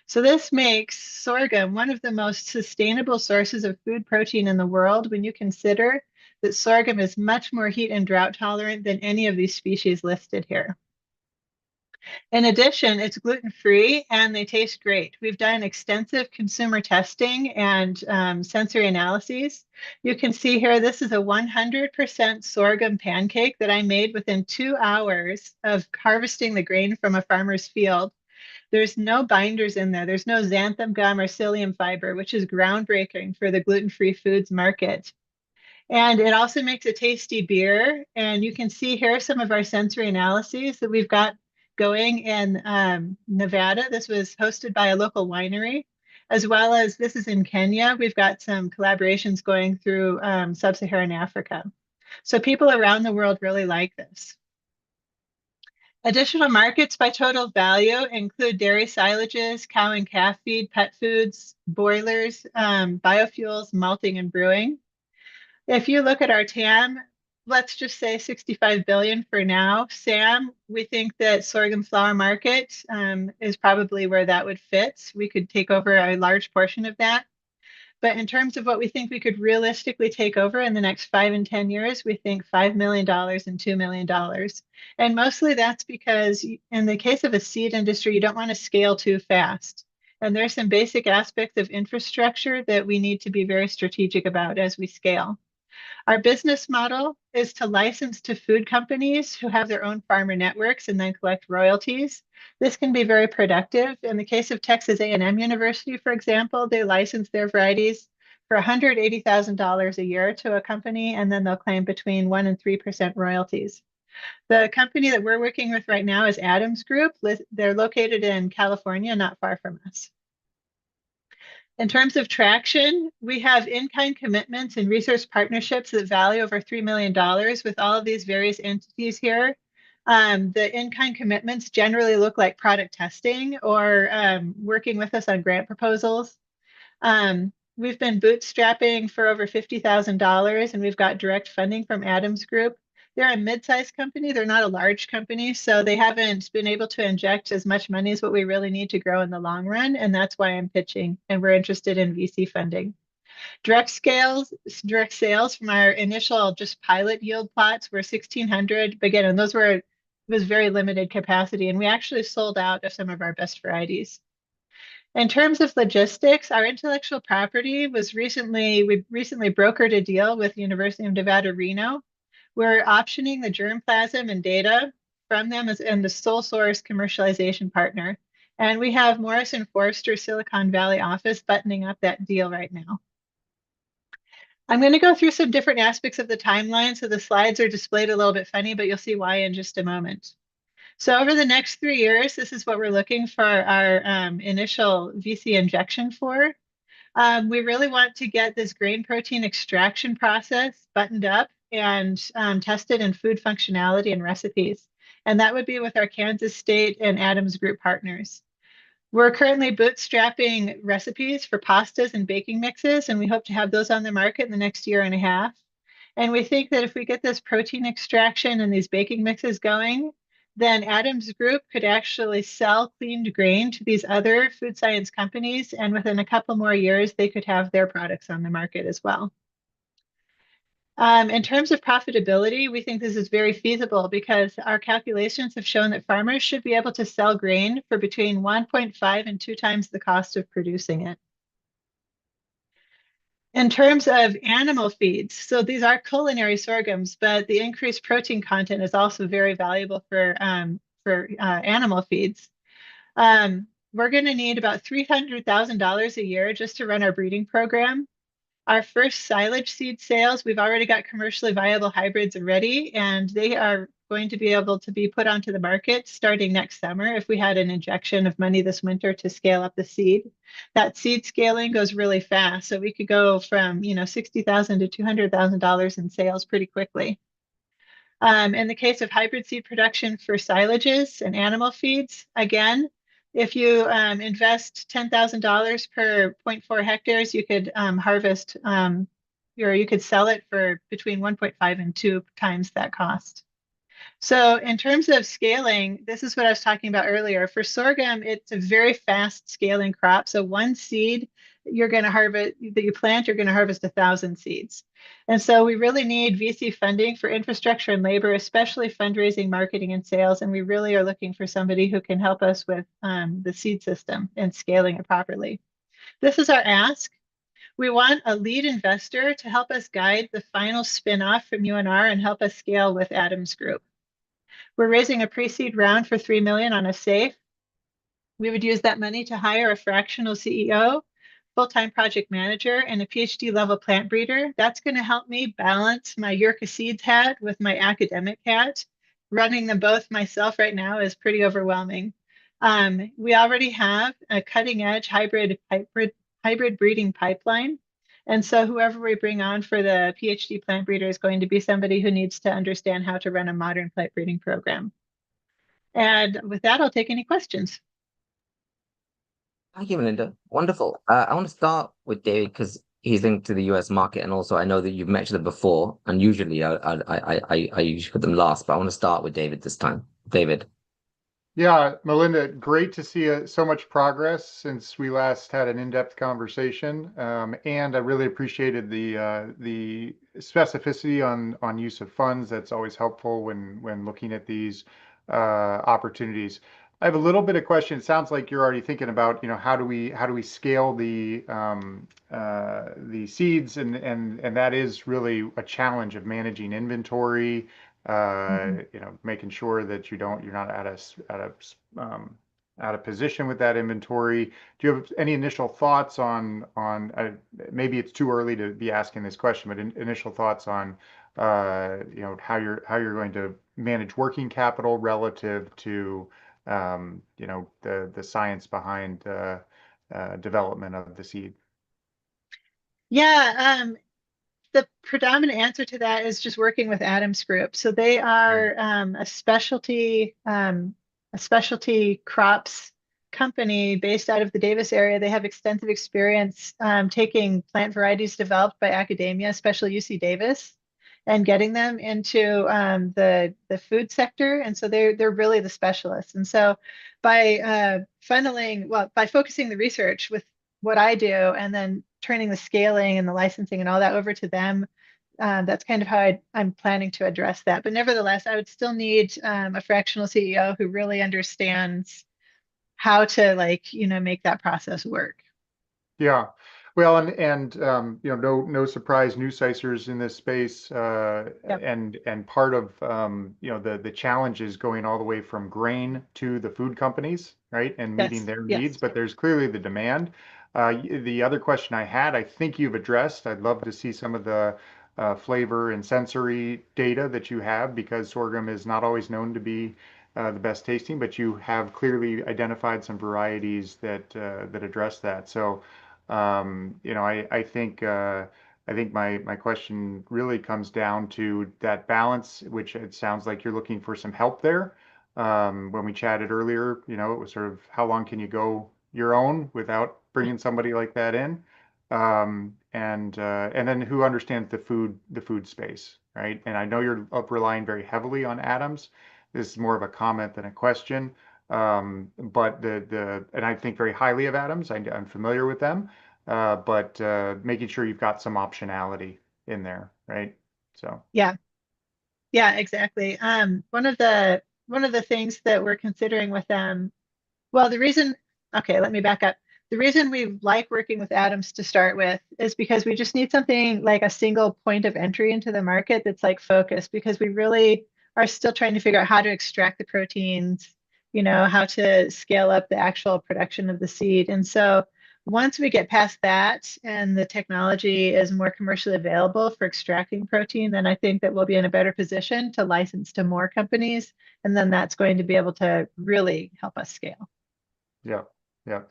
So this makes sorghum one of the most sustainable sources of food protein in the world when you consider that sorghum is much more heat and drought tolerant than any of these species listed here. In addition, it's gluten-free and they taste great. We've done extensive consumer testing and sensory analyses. You can see here, this is a 100% sorghum pancake that I made within 2 hours of harvesting the grain from a farmer's field. There's no binders in there. There's no xanthan gum or psyllium fiber, which is groundbreaking for the gluten-free foods market. And it also makes a tasty beer. And you can see here some of our sensory analyses that we've got going in Nevada. This was hosted by a local winery, as well as this is in Kenya. We've got some collaborations going through sub-Saharan Africa. So people around the world really like this. Additional markets by total value include dairy silages, cow and calf feed, pet foods, boilers, biofuels, malting, and brewing. If you look at our TAM, let's just say 65 billion for now. SAM, we think that sorghum flour market is probably where that would fit. We could take over a large portion of that. But in terms of what we think we could realistically take over in the next 5 and 10 years, we think $5 million and $2 million. And mostly that's because in the case of a seed industry, you don't want to scale too fast. And there's some basic aspects of infrastructure that we need to be very strategic about as we scale. Our business model is to license to food companies who have their own farmer networks and then collect royalties. This can be very productive. In the case of Texas A&M University, for example, they license their varieties for $180,000 a year to a company, and then they'll claim between 1% and 3% royalties. The company that we're working with right now is Adams Group. They're located in California, not far from us. In terms of traction, we have in-kind commitments and research partnerships that value over $3 million with all of these various entities here. The in-kind commitments generally look like product testing or working with us on grant proposals. We've been bootstrapping for over $50,000, and we've got direct funding from Adams Group. They're a mid-sized company. They're not a large company, so they haven't been able to inject as much money as what we really need to grow in the long run, and that's why I'm pitching, and we're interested in VC funding. Direct sales from our initial just pilot yield plots were 1,600. But again, and it was very limited capacity, and we actually sold out of some of our best varieties. In terms of logistics, our intellectual property we recently brokered a deal with the University of Nevada, Reno. We're optioning the germplasm and data from them and the sole source commercialization partner. And we have Morrison Forster Silicon Valley office buttoning up that deal right now. I'm going to go through some different aspects of the timeline. So the slides are displayed a little bit funny, but you'll see why in just a moment. So over the next 3 years, this is what we're looking for our initial VC injection for. We really want to get this grain protein extraction process buttoned up and tested in food functionality and recipes. And that would be with our Kansas State and Adams Group partners. We're currently bootstrapping recipes for pastas and baking mixes, and we hope to have those on the market in the next year and a half. And we think that if we get this protein extraction and these baking mixes going, then Adams Group could actually sell cleaned grain to these other food science companies. And within a couple more years, they could have their products on the market as well. In terms of profitability, we think this is very feasible because our calculations have shown that farmers should be able to sell grain for between 1.5 and 2 times the cost of producing it. In terms of animal feeds, so these are culinary sorghums, but the increased protein content is also very valuable for animal feeds. We're going to need about $300,000 a year just to run our breeding program. Our first silage seed sales, we've already got commercially viable hybrids ready, and they are going to be able to be put onto the market starting next summer if we had an injection of money this winter to scale up the seed. That seed scaling goes really fast, so we could go from $60,000 to $200,000 in sales pretty quickly. In the case of hybrid seed production for silages and animal feeds, again, if you invest $10,000 per 0.4 hectares, you could harvest or you could sell it for between 1.5 and 2 times that cost. So in terms of scaling, this is what I was talking about earlier. For sorghum, it's a very fast scaling crop. So one seed you're going to harvest that you plant, you're going to harvest 1,000 seeds. And so we really need VC funding for infrastructure and labor, especially fundraising, marketing, and sales. And we really are looking for somebody who can help us with the seed system and scaling it properly. This is our ask. We want a lead investor to help us guide the final spin-off from UNR and help us scale with Adams Group. We're raising a pre-seed round for $3 million on a safe. We would use that money to hire a fractional CEO, full-time project manager, and a PhD level plant breeder. That's going to help me balance my Yurka Seeds hat with my academic hat. Running them both myself right now is pretty overwhelming. We already have a cutting-edge hybrid breeding pipeline. And so whoever we bring on for the PhD plant breeder is going to be somebody who needs to understand how to run a modern plant breeding program. And with that, I'll take any questions. Thank you, Melinda. Wonderful. I want to start with David because he's linked to the US market, and also I know that you've mentioned them before. And usually, I usually put them last, but I want to start with David this time. David. Yeah, Melinda, great to see so much progress since we last had an in-depth conversation, and I really appreciated the specificity on use of funds. That's always helpful when looking at these opportunities. I have a little bit of question. It sounds like you're already thinking about, how do we scale the seeds, and that is really a challenge of managing inventory. Making sure that you're not out of position with that inventory. Do you have any initial thoughts on maybe it's too early to be asking this question, but initial thoughts on how you're going to manage working capital relative to the science behind development of the seed? Yeah. the predominant answer to that is just working with Adams Group. So they are a specialty crops company based out of the Davis area. They have extensive experience taking plant varieties developed by academia, especially UC Davis, and getting them into the food sector. And so they're really the specialists. And so by by focusing the research with what I do and then turning the scaling and the licensing and all that over to them, that's kind of how I'm planning to address that. But nevertheless, I would still need a fractional CEO who really understands how to make that process work. Yeah. Well, and no surprise, new Sicers in this space, and part of the challenge is going all the way from grain to the food companies, right, and meeting their needs. But there's clearly the demand. The other question I had, I think you've addressed. I'd love to see some of the flavor and sensory data that you have, because sorghum is not always known to be the best tasting, but you have clearly identified some varieties that address that. So. I think my question really comes down to that balance, which it sounds like you're looking for some help there. When we chatted earlier, it was sort of how long can you go your own without bringing somebody like that in, and then who understands the food space, right? And I know you're relying very heavily on Adams. This is more of a comment than a question. But and I think very highly of Adams. I'm familiar with them, but making sure you've got some optionality in there, right? So yeah, exactly. One of the things that we're considering with them, well, let me back up. The reason we like working with Adams to start with is because we just need something like a single point of entry into the market that's like focused, because we really are still trying to figure out how to extract the proteins, how to scale up the actual production of the seed. And so once we get past that and the technology is more commercially available for extracting protein, then I think that we'll be in a better position to license to more companies. And then that's going to be able to really help us scale. Yeah.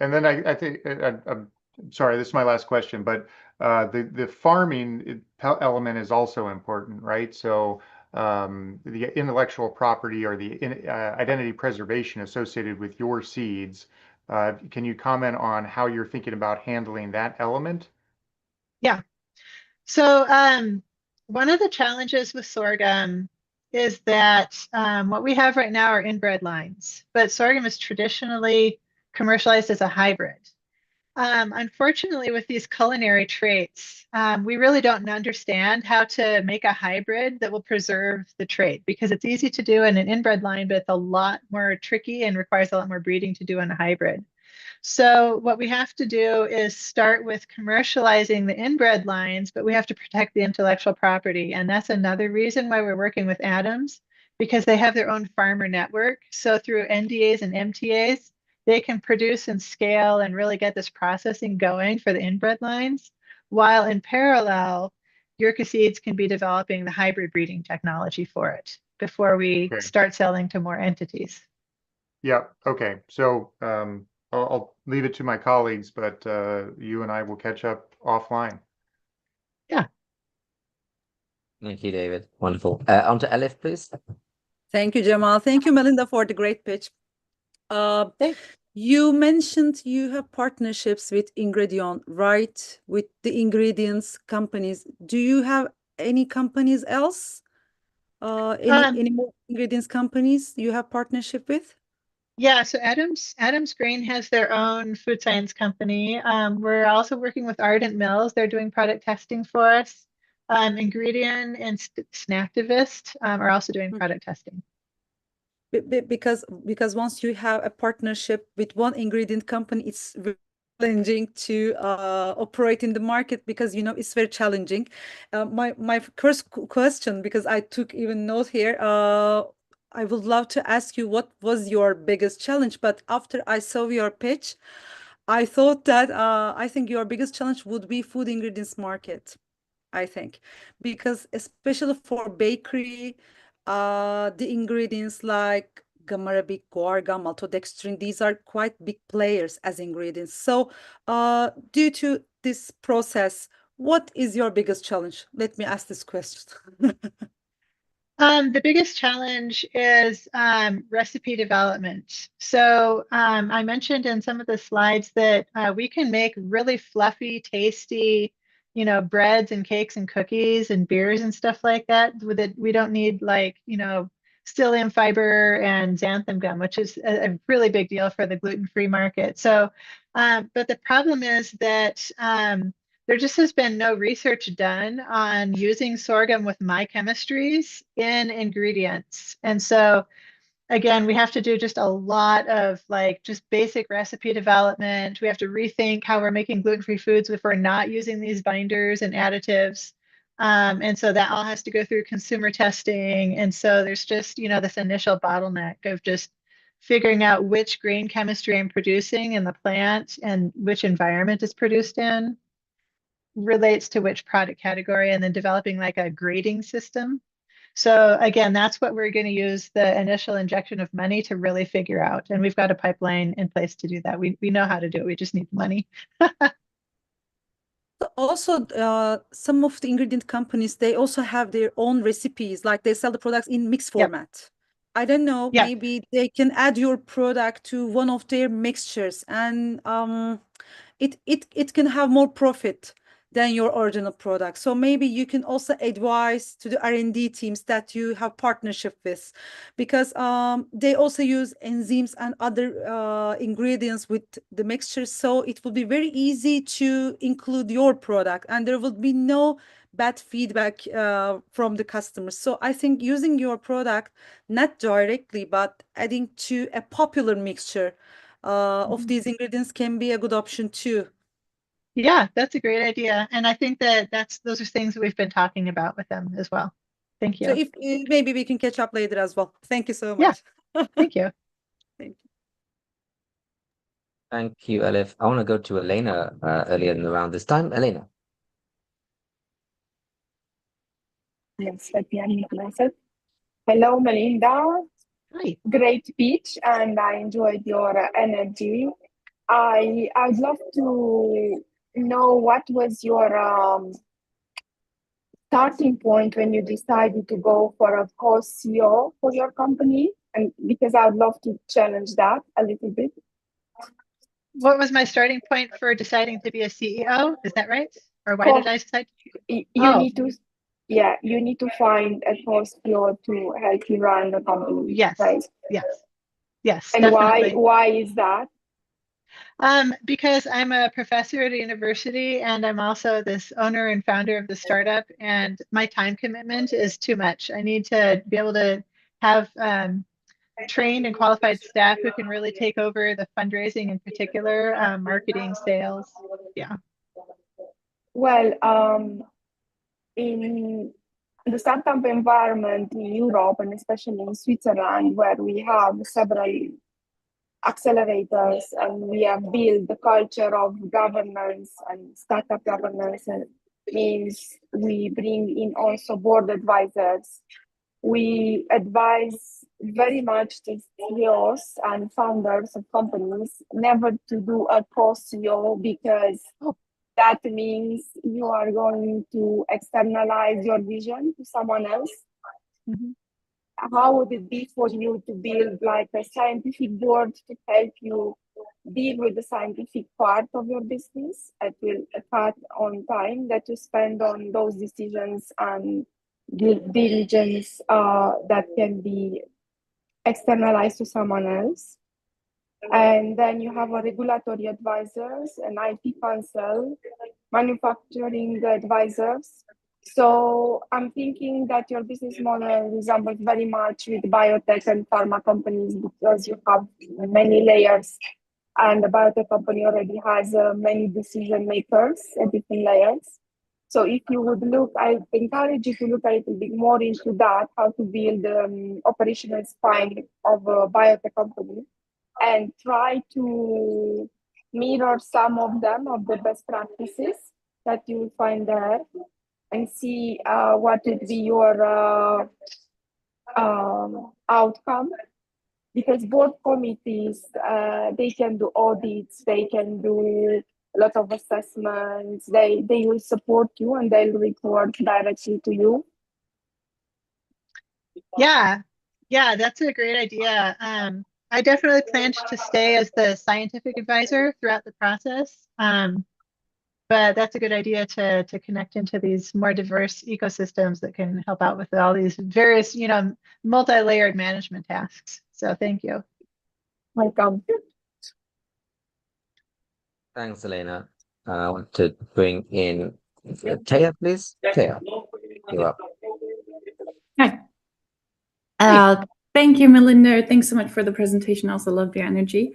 And then I think, I'm sorry, this is my last question, but the farming element is also important, right? So the intellectual property or the identity preservation associated with your seeds, can you comment on how you're thinking about handling that element? Yeah. So one of the challenges with sorghum is that what we have right now are inbred lines, but sorghum is traditionally commercialized as a hybrid. Unfortunately, with these culinary traits, we really don't understand how to make a hybrid that will preserve the trait, because it's easy to do in an inbred line, but it's a lot more tricky and requires a lot more breeding to do in a hybrid. So what we have to do is start with commercializing the inbred lines, but we have to protect the intellectual property. And that's another reason why we're working with Adams, because they have their own farmer network. So through NDAs and MTAs, they can produce and scale and really get this processing going for the inbred lines, while in parallel, Yurka Seeds can be developing the hybrid breeding technology for it before we start selling to more entities. Yeah, okay. So I'll leave it to my colleagues, but you and I will catch up offline. Yeah. Thank you, David. Wonderful. On to Elif, please. Thank you, Jamal. Thank you, Melinda, for the great pitch. You mentioned you have partnerships with Ingredion, right? With the ingredients companies. Do you have any companies else? Any more ingredients companies you have partnership with? Yeah, so Adams Grain has their own food science company. We're also working with Ardent Mills. They're doing product testing for us. Ingredion and Snacktivist are also doing product testing. Because once you have a partnership with one ingredient company, it's very challenging to operate in the market, because it's very challenging. My first question, because I took even note here, I would love to ask you what was your biggest challenge, but after I saw your pitch, I thought that I think your biggest challenge would be food ingredients market. I think, because especially for bakery, the ingredients like gamma-arabic, guar, maltodextrin, these are quite big players as ingredients. So due to this process, What is your biggest challenge? Let me ask this question. The biggest challenge is recipe development. So I mentioned in some of the slides that we can make really fluffy, tasty, breads and cakes and cookies and beers and stuff like that. With it, we don't need like, psyllium fiber and xanthan gum, which is a really big deal for the gluten-free market. So, but the problem is that there just has been no research done on using sorghum with my chemistries in ingredients. And so again, we have to do just a lot of like just basic recipe development. We have to rethink how we're making gluten-free foods if we're not using these binders and additives. And so that all has to go through consumer testing. And so there's just, this initial bottleneck of just figuring out which grain chemistry I'm producing in the plant and which environment it's produced in relates to which product category, and then developing like a grading system. So again, that's what we're going to use the initial injection of money to really figure out. And we've got a pipeline in place to do that. We know how to do it. We just need the money. Also, some of the ingredient companies, they also have their own recipes, like they sell the products in mixed format. I don't know, Yeah. maybe they can add your product to one of their mixtures, and it can have more profit than your original product. So maybe you can also advise to the R&D teams that you have partnership with, because they also use enzymes and other ingredients with the mixture. So it will be very easy to include your product, and there will be no bad feedback from the customers. So I think using your product, not directly, but adding to a popular mixture of these ingredients can be a good option too. Yeah, that's a great idea. And I think that those are things that we've been talking about with them as well. Thank you. So if maybe we can catch up later as well. Thank you so Yeah. much. Thank you. Thank you. Thank you, Elif. I want to go to Elena earlier in the round this time. Elena. Yes, let me unmute myself. Hello, Melinda. Hi. Great pitch, and I enjoyed your energy. I'd love to know what was your starting point when you decided to go for a co-CEO for your company, and because I'd love to challenge that a little bit. What was my starting point for deciding to be a CEO? Is that right? Or why did I decide? You Oh. need to, yeah, you need to find a co-CEO to help you run the company. Yes. Right? Yes. And definitely. why is that? Because I'm a professor at a university, and I'm also this owner and founder of the startup, and my time commitment is too much. I need to be able to have trained and qualified staff who can really take over the fundraising in particular, marketing, sales. Yeah. Well, in the startup environment in Europe, and especially in Switzerland, where we have several accelerators and we have built the culture of governance and startup governance, and means we bring in also board advisors. We advise very much the CEOs and founders of companies never to do a co-CEO, because that means you are going to externalize your vision to someone else. Mm-hmm. How would it be for you to build like a scientific board to help you deal with the scientific part of your business? It will cut on time that you spend on those decisions and due diligence that can be externalized to someone else. And then you have a regulatory advisors, an IP council, manufacturing advisors. So I'm thinking that your business model resembles very much with biotech and pharma companies, because you have many layers, and the biotech company already has many decision makers at different layers. So if you would look, I encourage you to look a little bit more into that, how to build operational spine of a biotech company, and try to mirror some of them, of the best practices that you will find there, and see what would be your outcome. Because board committees, they can do audits, they can do a lot of assessments. They will support you and they'll report directly to you. Yeah, that's a great idea. I definitely plan to stay as the scientific advisor throughout the process. But that's a good idea to connect into these more diverse ecosystems that can help out with all these various, multi-layered management tasks. So thank you. Welcome. Thanks, Elena. I want to bring in Taya, please. Taya, you're up. Hi. Thank you, Melinda. Thanks so much for the presentation. I also love your energy.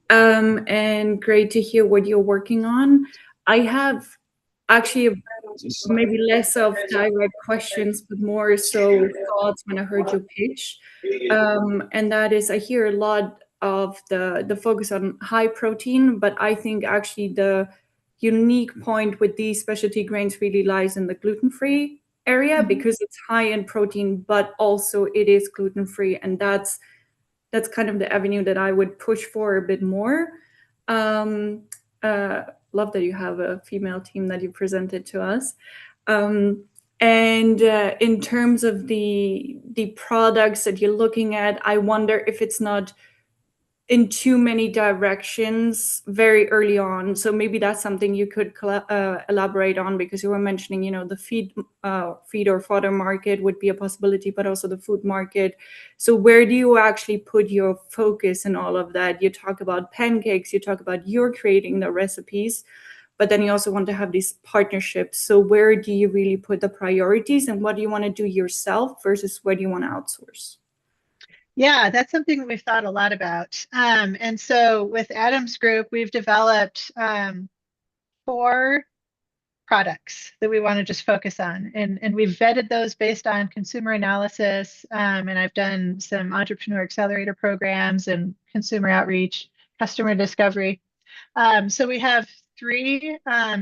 And great to hear what you're working on. I have actually maybe less of direct questions, but more so thoughts when I heard your pitch. And that is, I hear a lot of the focus on high protein, but I think actually the unique point with these specialty grains really lies in the gluten-free area, because it's high in protein, but also it is gluten-free, and that's kind of the avenue that I would push for a bit more. Love that you have a female team that you presented to us. And in terms of the products that you're looking at, I wonder if it's not in too many directions very early on. So maybe that's something you could elaborate on, because you were mentioning, the feed or fodder market would be a possibility, but also the food market. So where do you actually put your focus in all of that? You talk about pancakes, you talk about you're creating the recipes, but then you also want to have these partnerships. So where do you really put the priorities, and what do you want to do yourself versus where do you want to outsource? Yeah, that's something that we've thought a lot about. And so with Adam's group, we've developed 4 products that we want to just focus on. And we've vetted those based on consumer analysis. And I've done some entrepreneur accelerator programs and consumer outreach, customer discovery. So we have 3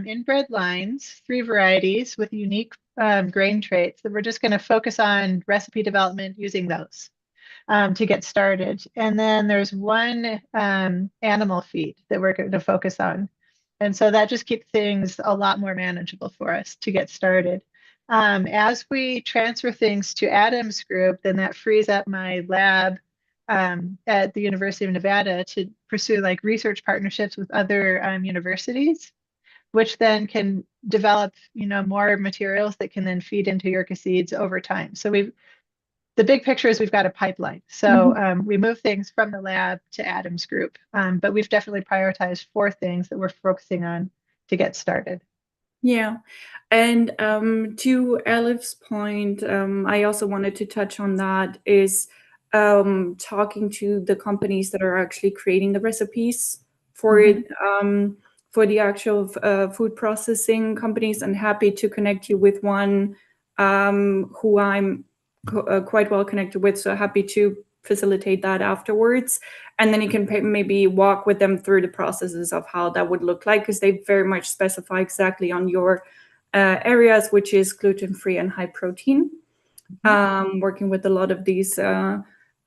inbred lines, 3 varieties with unique grain traits that we're just going to focus on recipe development using those. To get started. And then there's 1 animal feed that we're going to focus on. And so that just keeps things a lot more manageable for us to get started. As we transfer things to Adam's group, then that frees up my lab at the University of Nevada to pursue like research partnerships with other universities, which then can develop, more materials that can then feed into Yucca seeds over time. So the big picture is we've got a pipeline. So we move things from the lab to Adam's group, but we've definitely prioritized 4 things that we're focusing on to get started. Yeah. And to Elif's point, I also wanted to touch on that is talking to the companies that are actually creating the recipes for it, for the actual food processing companies. I'm happy to connect you with one who I'm quite well connected with, so happy to facilitate that afterwards, and then you can maybe walk with them through the processes of how that would look like, because they very much specify exactly on your areas, which is gluten-free and high protein. Working with a lot of these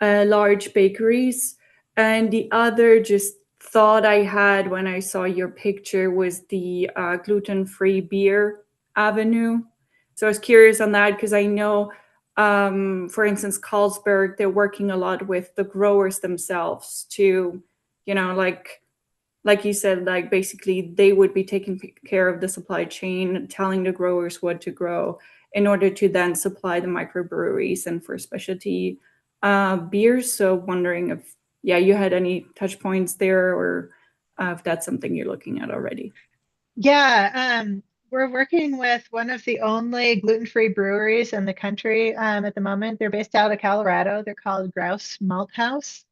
large bakeries. And the other just thought I had when I saw your picture was the gluten-free beer avenue. So I was curious on that, because I know for instance, Carlsberg, they're working a lot with the growers themselves to, like you said, like basically they would be taking care of the supply chain, telling the growers what to grow in order to then supply the microbreweries and for specialty beers. So wondering if, you had any touch points there, or if that's something you're looking at already. Yeah, we're working with one of the only gluten-free breweries in the country at the moment. They're based out of Colorado. They're called Grouse Malt House.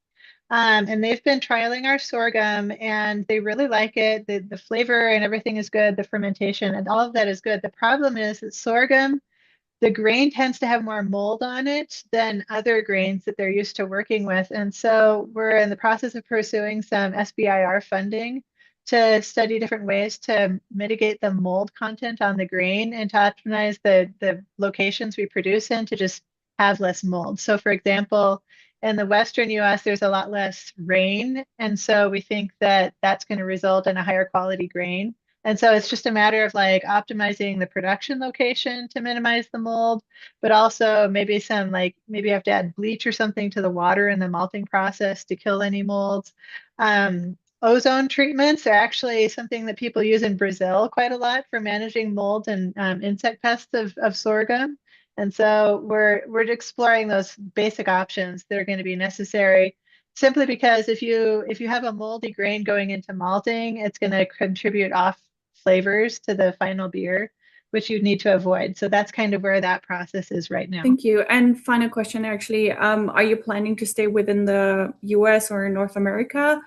And they've been trialing our sorghum, and they really like it. The flavor and everything is good. The fermentation and all of that is good. The problem is that sorghum, the grain tends to have more mold on it than other grains that they're used to working with. And so we're in the process of pursuing some SBIR funding to study different ways to mitigate the mold content on the grain and to optimize the locations we produce in to just have less mold. So for example, in the Western US, there's a lot less rain. And so we think that that's going to result in a higher quality grain. And so it's just a matter of like optimizing the production location to minimize the mold, but also maybe maybe you have to add bleach or something to the water in the malting process to kill any molds. Ozone treatments are actually something that people use in Brazil quite a lot for managing mold and insect pests of sorghum. And so we're exploring those basic options that are going to be necessary, simply because if you have a moldy grain going into malting, it's going to contribute off flavors to the final beer, which you need to avoid. So that's kind of where that process is right now. Thank you. And final question, actually, are you planning to stay within the US or North America?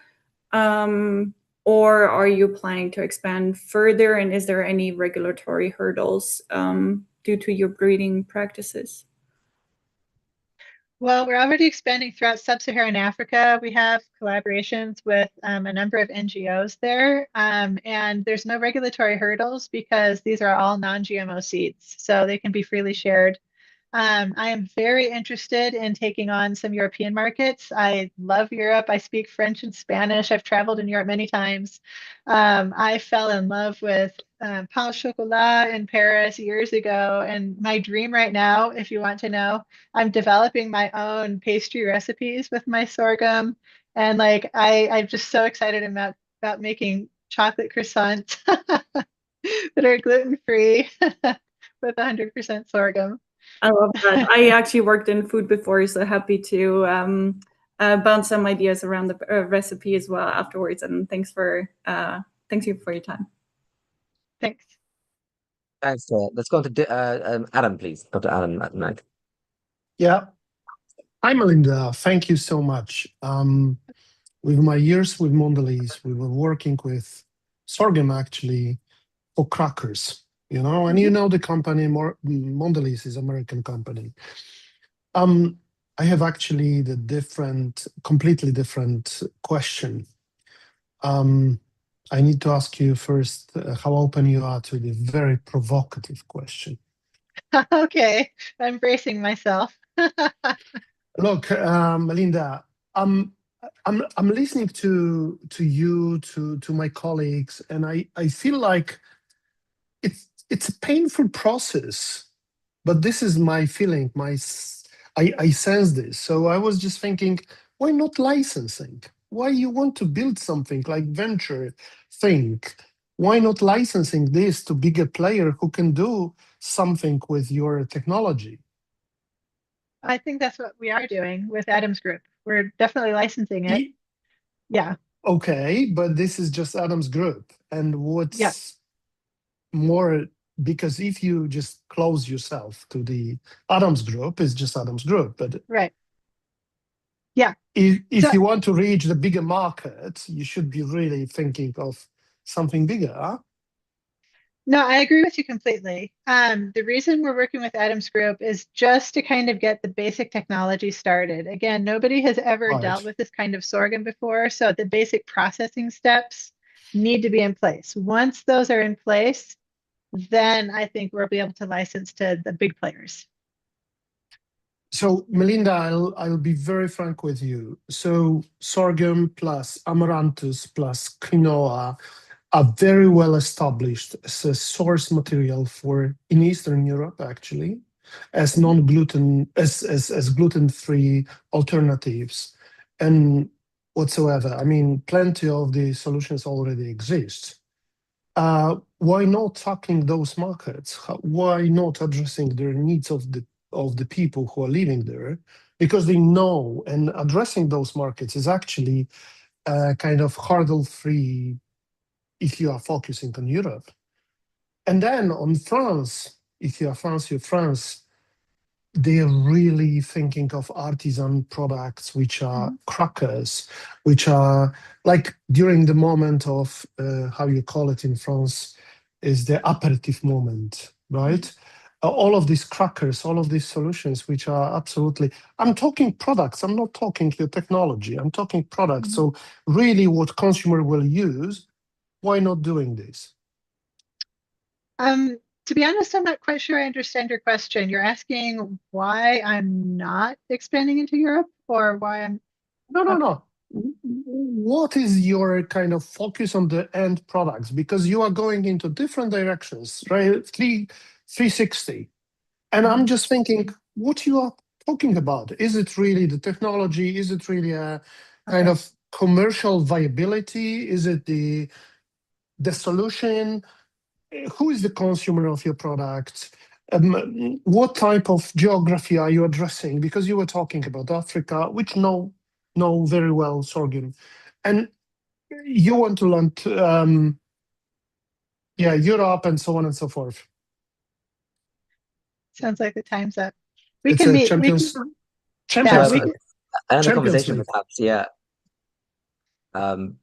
Or are you planning to expand further? And is there any regulatory hurdles due to your breeding practices? Well, we're already expanding throughout sub-Saharan Africa. We have collaborations with a number of NGOs there, and there's no regulatory hurdles because these are all non-GMO seeds, so they can be freely shared. I am very interested in taking on some European markets. I love Europe. I speak French and Spanish. I've traveled in Europe many times. I fell in love with pain au chocolat in Paris years ago. And my dream right now, if you want to know, I'm developing my own pastry recipes with my sorghum. And like, I'm just so excited about making chocolate croissants that are gluten-free with 100% sorghum. I love that. I actually worked in food before, so happy to bounce some ideas around the recipe as well afterwards. And thank you for your time. Thanks. Thanks. Let's go on to Adam, please. Dr. Adam Knight. Yeah. Hi, Melinda. Thank you so much. With my years with Mondelez, we were working with sorghum actually for crackers, and the company, Mondelez is an American company. I have actually completely different question. I need to ask you first how open you are to the very provocative question. Okay, I'm bracing myself. Look, Melinda, I'm listening to you, to my colleagues, and I feel like it's a painful process, but this is my feeling. I sense this. So I was just thinking, why not licensing? Why you want to build something like venture thing? Why not licensing this to bigger player who can do something with your technology? I think that's what we are doing with Adam's group. We're definitely licensing it. Yeah. Okay, but this is just Adam's group. And what's more, because if you just close yourself to the Adam's group, it's just Adam's group. But right. Yeah. If you want to reach the bigger market, you should be really thinking of something bigger. Huh? No, I agree with you completely. The reason we're working with Adam's group is just to kind of get the basic technology started. Again, nobody has ever dealt with this kind of sorghum before, so the basic processing steps need to be in place. Once those are in place, then I think we'll be able to license to the big players. So, Melinda, I'll be very frank with you. So, sorghum plus amaranthus plus quinoa are very well established as a source material in Eastern Europe, actually, as non-gluten, as gluten-free alternatives and whatsoever. I mean, plenty of the solutions already exist. Why not tackling those markets? Why not addressing the needs of the people who are living there? Because they know, and addressing those markets is actually kind of hurdle-free if you are focusing on Europe. And then on France, if you are France, they are really thinking of artisan products, which are crackers, which are like during the moment of, how you call it in France, is the aperitif moment, right? All of these crackers, all of these solutions, which are absolutely, I'm talking products, I'm not talking your technology, I'm talking products. So really what consumer will use, why not doing this? To be honest, I'm not quite sure I understand your question. You're asking why I'm not expanding into Europe or why I'm... No. what is your kind of focus on the end products? Because you are going into different directions, right? 360. And I'm just thinking, what you are talking about? Is it really the technology? Is it really a kind of commercial viability? Is it the solution? Who is the consumer of your product? What type of geography are you addressing? Because you were talking about Africa, which know very well sorghum, and you want to learn, Europe and so on and so forth. Sounds like the time's up. We It's can a meet. champions. Yeah, League. Another Champions conversation, League. perhaps. Yeah.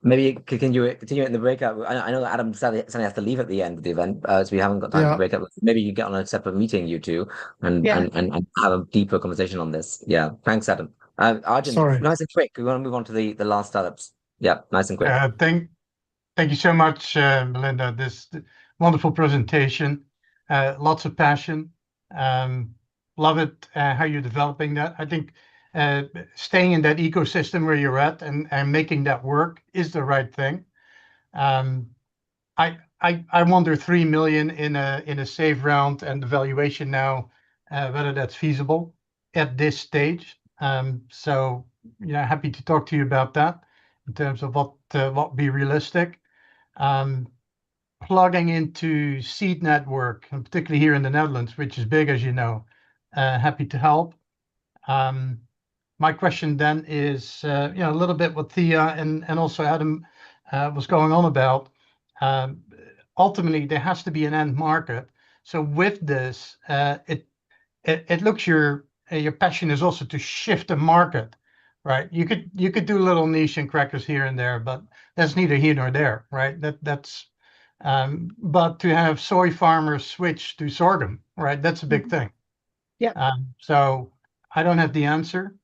Maybe continue it in the breakout. I know that Adam sadly has to leave at the end of the event, so we haven't got time to break up. Maybe you get on a separate meeting, you two, and have a deeper conversation on this. Yeah. Thanks, Adam. Arjun, Sorry. nice and quick. We want to move on to the last startups. Yeah, nice and quick. Thank you so much, Melinda. This wonderful presentation. Lots of passion. Love it how you're developing that. I think staying in that ecosystem where you're at and making that work is the right thing. I wonder 3 million in a safe round and the valuation now, whether that's feasible at this stage. So happy to talk to you about that in terms of what be realistic. Plugging into Seed Network, and particularly here in the Netherlands, which is big, as you know. Happy to help. My question then is, a little bit what Thea and also Adam was going on about. Ultimately, there has to be an end market. So with this, it looks your passion is also to shift the market, right? You could do little niche and crackers here and there, but that's neither here nor there, right? But to have soy farmers switch to sorghum, right? That's a big thing. Yeah. So I don't have the answer.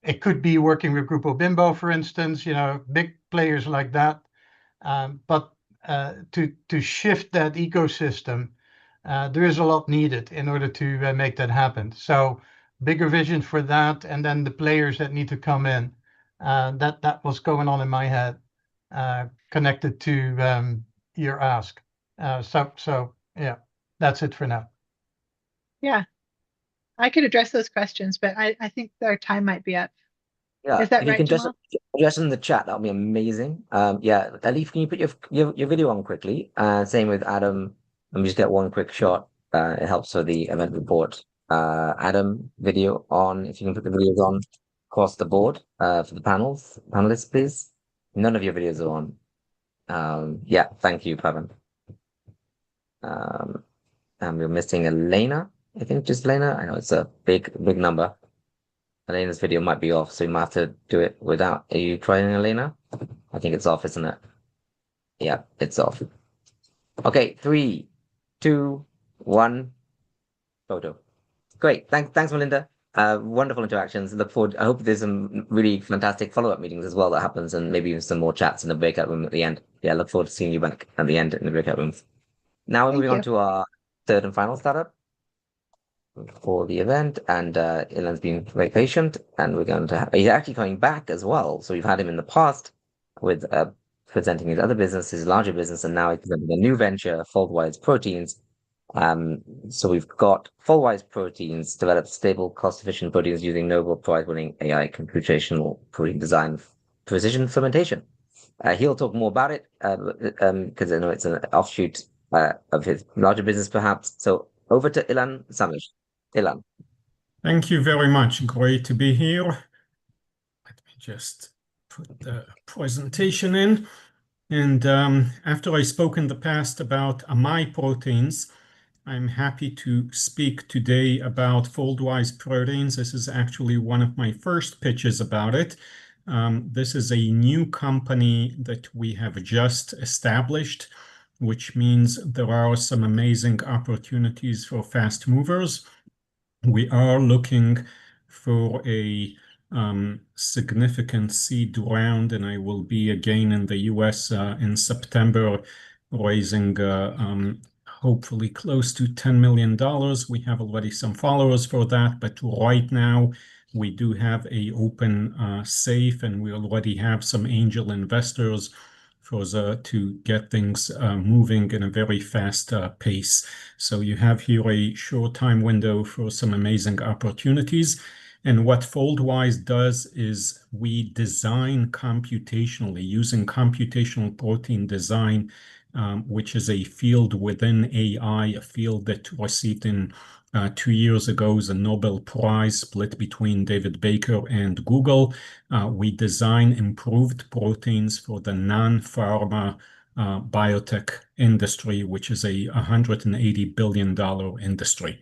It could be working with Grupo Bimbo, for instance, big players like that. But to shift that ecosystem, there is a lot needed in order to make that happen. So bigger vision for that, and then the players that need to come in. That was going on in my head, connected to your ask. So yeah, that's it for now. Yeah, I could address those questions, but I think our time might be up. Yeah, Is that if right, you can Jamal? just in the chat, that would be amazing. Yeah, Alif, can you put your video on quickly? Same with Adam. Let me just get one quick shot. It helps for the event report. Adam, video on. If you can put the videos on across the board for the panelists, please. None of your videos are on. Yeah, thank you, Pavan. And we're missing Elena. I think just Elena. I know it's a big number. Elena's video might be off, so you might have to do it without. Are you trying, Elena? I think it's off, isn't it? Yeah, it's off. Okay, 3, 2, 1. Photo. Great. Thanks, Melinda. Wonderful interactions. Look forward. I hope there's some really fantastic follow-up meetings as well that happens, and maybe even some more chats in the breakout room at the end. Yeah, look forward to seeing you back at the end in the breakout rooms. Now we're moving on to our third and final startup for the event, and Ilan's been very patient, and we're going to he's actually coming back as well. So we've had him in the past with presenting his other business, his larger business, and now he's presenting a new venture, Foldwise Proteins. So we've got Foldwise Proteins, developed stable, cost-efficient proteins using Nobel Prize-winning AI computational protein design, precision fermentation. He'll talk more about it because I know it's an offshoot of his larger business, perhaps. So over to Ilan Samish. Ilan. Thank you very much. Great to be here. Let me just put the presentation in. And after I spoke in the past about my proteins, I'm happy to speak today about Foldwise Proteins. This is actually one of my first pitches about it. This is a new company that we have just established, which means there are some amazing opportunities for fast movers. We are looking for a significant seed round, and I will be again in the US in September, raising hopefully close to $10 million. We have already some followers for that, but right now We do have a open safe, and we already have some angel investors to get things moving in a very fast pace. So you have here a short time window for some amazing opportunities. And what FoldWise does is we design computationally using computational protein design, which is a field within AI, a field that received in 2 years ago a Nobel Prize split between David Baker and Google. We design improved proteins for the non-pharma biotech industry, which is a $180 billion industry.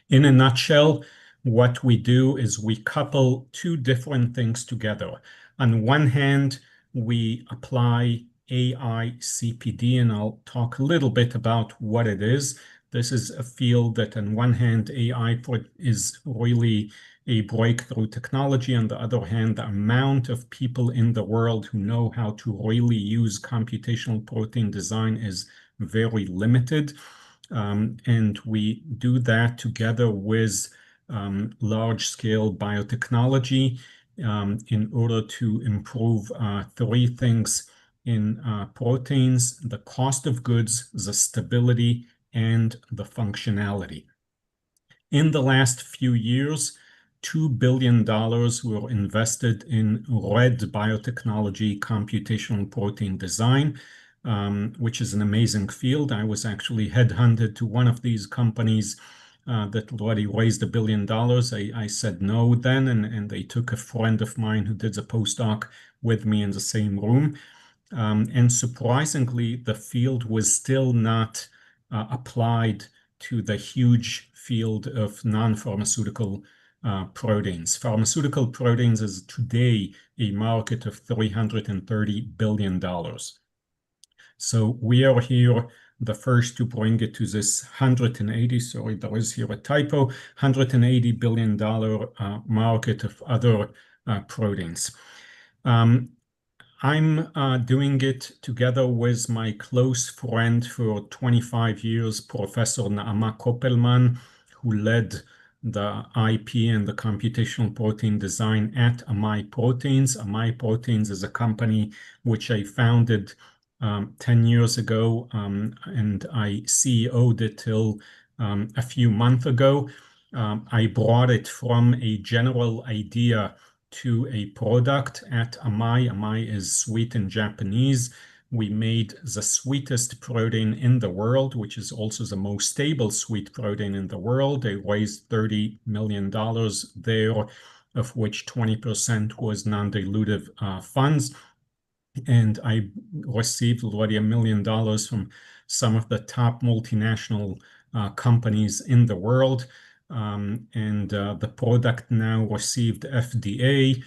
In a nutshell, what we do is we couple two different things together. On one hand, we apply AI CPD, and I'll talk a little bit about what it is. This is a field that on one hand, AI is really a breakthrough technology. On the other hand, the amount of people in the world who know how to really use computational protein design is very limited. And we do that together with large-scale biotechnology in order to improve three things in proteins: the cost of goods, the stability, and the functionality. In the last few years, $2 billion were invested in red biotechnology computational protein design, which is an amazing field. I was actually headhunted to one of these companies that already raised $1 billion. I said no then, and they took a friend of mine who did a postdoc with me in the same room. And surprisingly, the field was still not applied to the huge field of non-pharmaceutical proteins. Pharmaceutical proteins is today a market of $330 billion. So we are here the first to bring it to this 180, sorry, there is here a typo, $180 billion market of other proteins. I'm doing it together with my close friend for 25 years, Professor Naama Koppelman, who led the IP and the computational protein design at Amai Proteins. Amai Proteins is a company which I founded 10 years ago, and I CEO'd it till a few months ago. I brought it from a general idea to a product at Amai. Amai is sweet in Japanese. We made the sweetest protein in the world, which is also the most stable sweet protein in the world. They raised $30 million there, of which 20% was non-dilutive funds. And I received already $1 million from some of the top multinational companies in the world. And the product now received FDA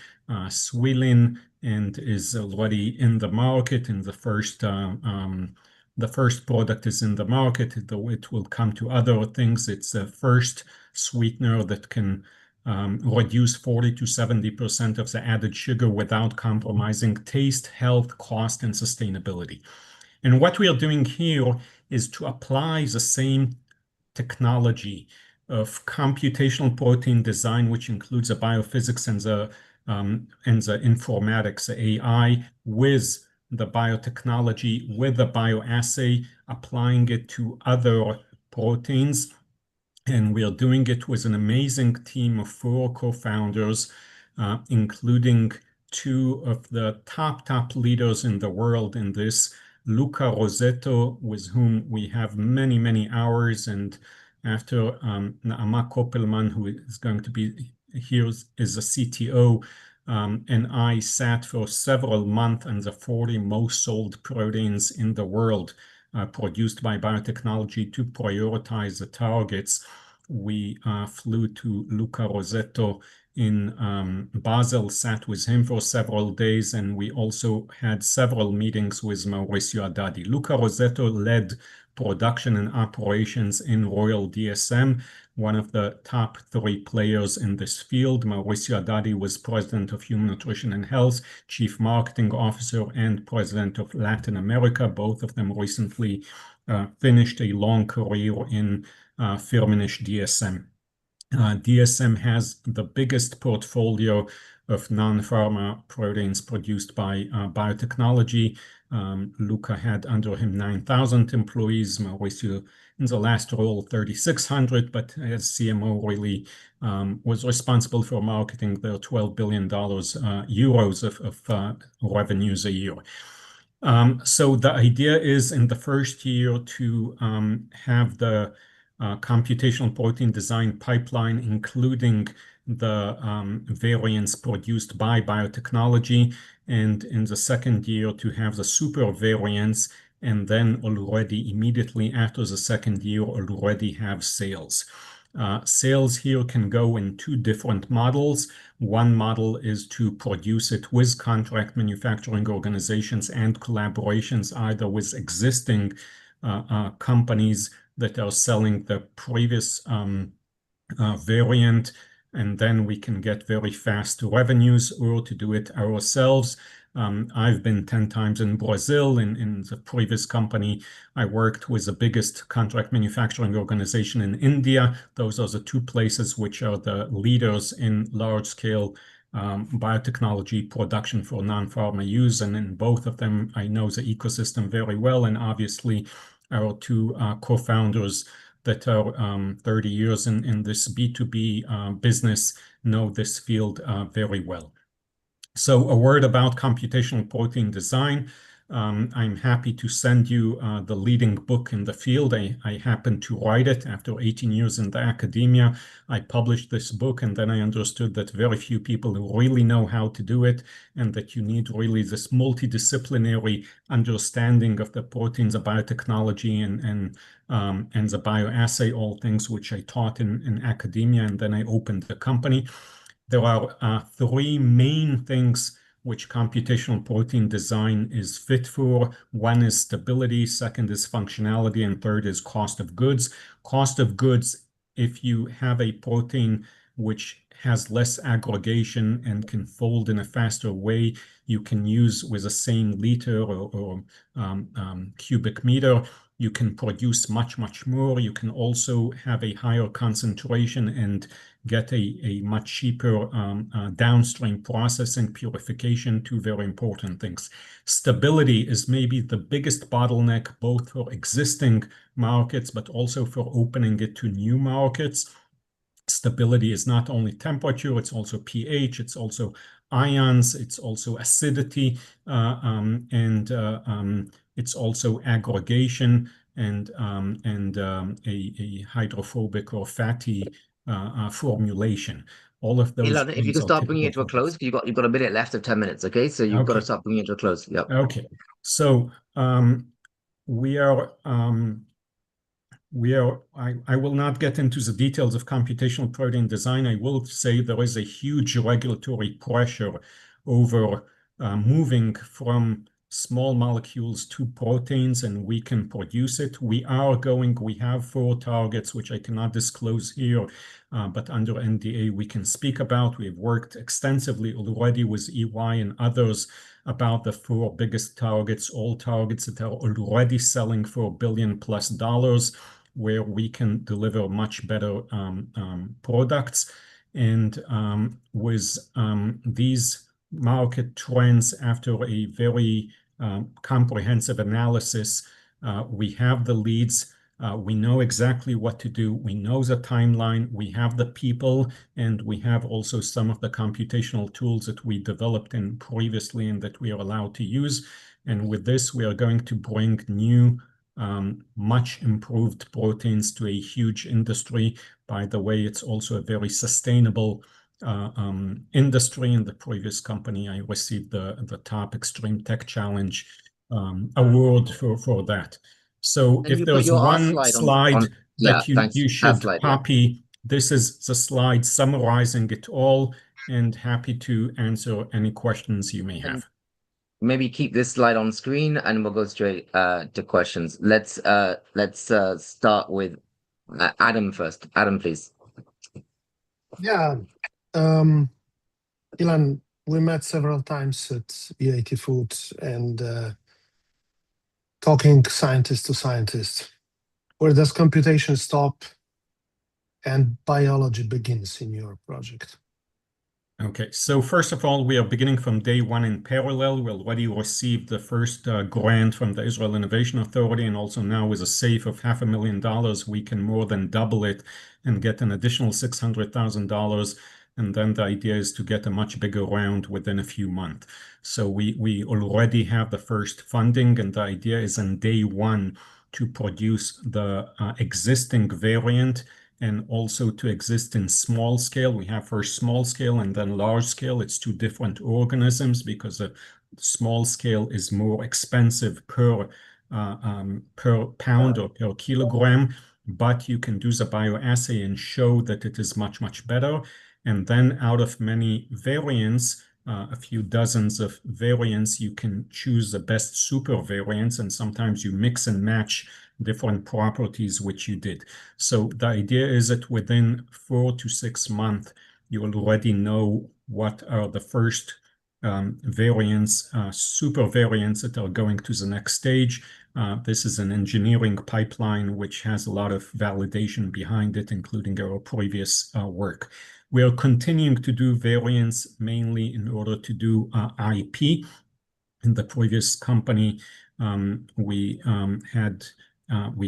swilling and is already in the market. And the first product is in the market, though it will come to other things. It's the first sweetener that can reduce 40 to 70% of the added sugar without compromising taste, health, cost, and sustainability. And what we are doing here is to apply the same technology of computational protein design, which includes the biophysics and the informatics, the AI, with the biotechnology, with the bioassay, applying it to other proteins. And we are doing it with an amazing team of 4 co-founders, including 2 of the top leaders in the world in this, Luca Rosetto, with whom we have many, many hours, and after Naama Koppelman, who is going to be here is a CTO, and I sat for several months on the 40 most sold proteins in the world produced by biotechnology to prioritize the targets. We flew to Luca Rosetto in Basel, sat with him for several days, and we also had several meetings with Maurizio Haddadi. Luca Rosetto led production and operations in Royal DSM, one of the top 3 players in this field. Maurizio Haddadi was president of Human Nutrition and Health, chief marketing officer, and president of Latin America. Both of them recently finished a long career in Firmenich DSM. DSM has the biggest portfolio of non-pharma proteins produced by biotechnology. Luca had under him 9,000 employees. Mauricio, in the last role, 3,600, but as CMO really was responsible for marketing the $12 billion euros of revenues a year. So the idea is in the first year to have the computational protein design pipeline, including the variants produced by biotechnology, and in the second year to have the super variants, and then already immediately after the second year already have sales. Sales here can go in two different models. One model is to produce it with contract manufacturing organizations and collaborations, either with existing companies that are selling the previous variant, and then we can get very fast revenues, or to do it ourselves. I've been 10 times in Brazil. In the previous company, I worked with the biggest contract manufacturing organization in India. Those are the two places which are the leaders in large-scale biotechnology production for non-pharma use. And in both of them, I know the ecosystem very well. And obviously, our two co-founders that are 30 years in this B2B business know this field very well. So a word about computational protein design. I'm happy to send you the leading book in the field. I happened to write it after 18 years in the academia. I published this book, and then I understood that very few people really know how to do it, and that you need really this multidisciplinary understanding of the proteins, the biotechnology, and the bioassay, all things which I taught in academia, and then I opened the company. There are three main things which computational protein design is fit for. One is stability, second is functionality, and third is cost of goods. Cost of goods, if you have a protein which has less aggregation and can fold in a faster way, you can use with the same liter or cubic meter. You can produce much, much more. You can also have a higher concentration and get a much cheaper downstream processing, purification, two very important things. Stability is maybe the biggest bottleneck, both for existing markets, but also for opening it to new markets. Stability is not only temperature, it's also pH, it's also ions, it's also acidity, and it's also aggregation and a hydrophobic or fatty formulation. All of those. Ilan, if you could start bringing it to a close, you've got a minute left of 10 minutes. Okay, so you've got to start bringing it to a close. Yeah. Okay. So we are. I will not get into the details of computational protein design. I will say there is a huge regulatory pressure over moving from small molecules to proteins, and we can produce it. We have 4 targets, which I cannot disclose here, but under NDA we can speak about. We've worked extensively already with EY and others about the 4 biggest targets, all targets that are already selling for $1 billion+, where we can deliver much better products. And with these market trends, after a very comprehensive analysis, we have the leads. We know exactly what to do. We know the timeline. We have the people, and we have also some of the computational tools that we developed in previously and that we are allowed to use. And with this, we are going to bring new, much improved proteins to a huge industry. By the way, it's also a very sustainable industry. In the previous company, I received the top Extreme Tech Challenge award for that. So if there's one slide that you should copy, this is the slide summarizing it all, and happy to answer any questions you may have. Maybe keep this slide on screen and we'll go straight to questions. Let's start with Adam first. Adam, please. Yeah. Ilan, we met several times at EAT Foods and talking scientist to scientist. Where does computation stop and biology begins in your project? Okay, so first of all, we are beginning from day one in parallel. We already received the first grant from the Israel Innovation Authority, and also now with a SAFE of $500,000, we can more than double it and get an additional $600,000. And then the idea is to get a much bigger round within a few months. So we already have the first funding, and the idea is on day one to produce the existing variant and also to exist in small scale. We have first small scale and then large scale. It's two different organisms because a small scale is more expensive per pound or per kilogram, but you can do the bioassay and show that it is much, much better. And then out of many variants, a few dozens of variants, you can choose the best super variants, and sometimes you mix and match different properties, which you did. So the idea is that within 4 to 6 months, you already know what are the first variants, super variants that are going to the next stage. This is an engineering pipeline which has a lot of validation behind it, including our previous work. We are continuing to do variants mainly in order to do IP. In the previous company, we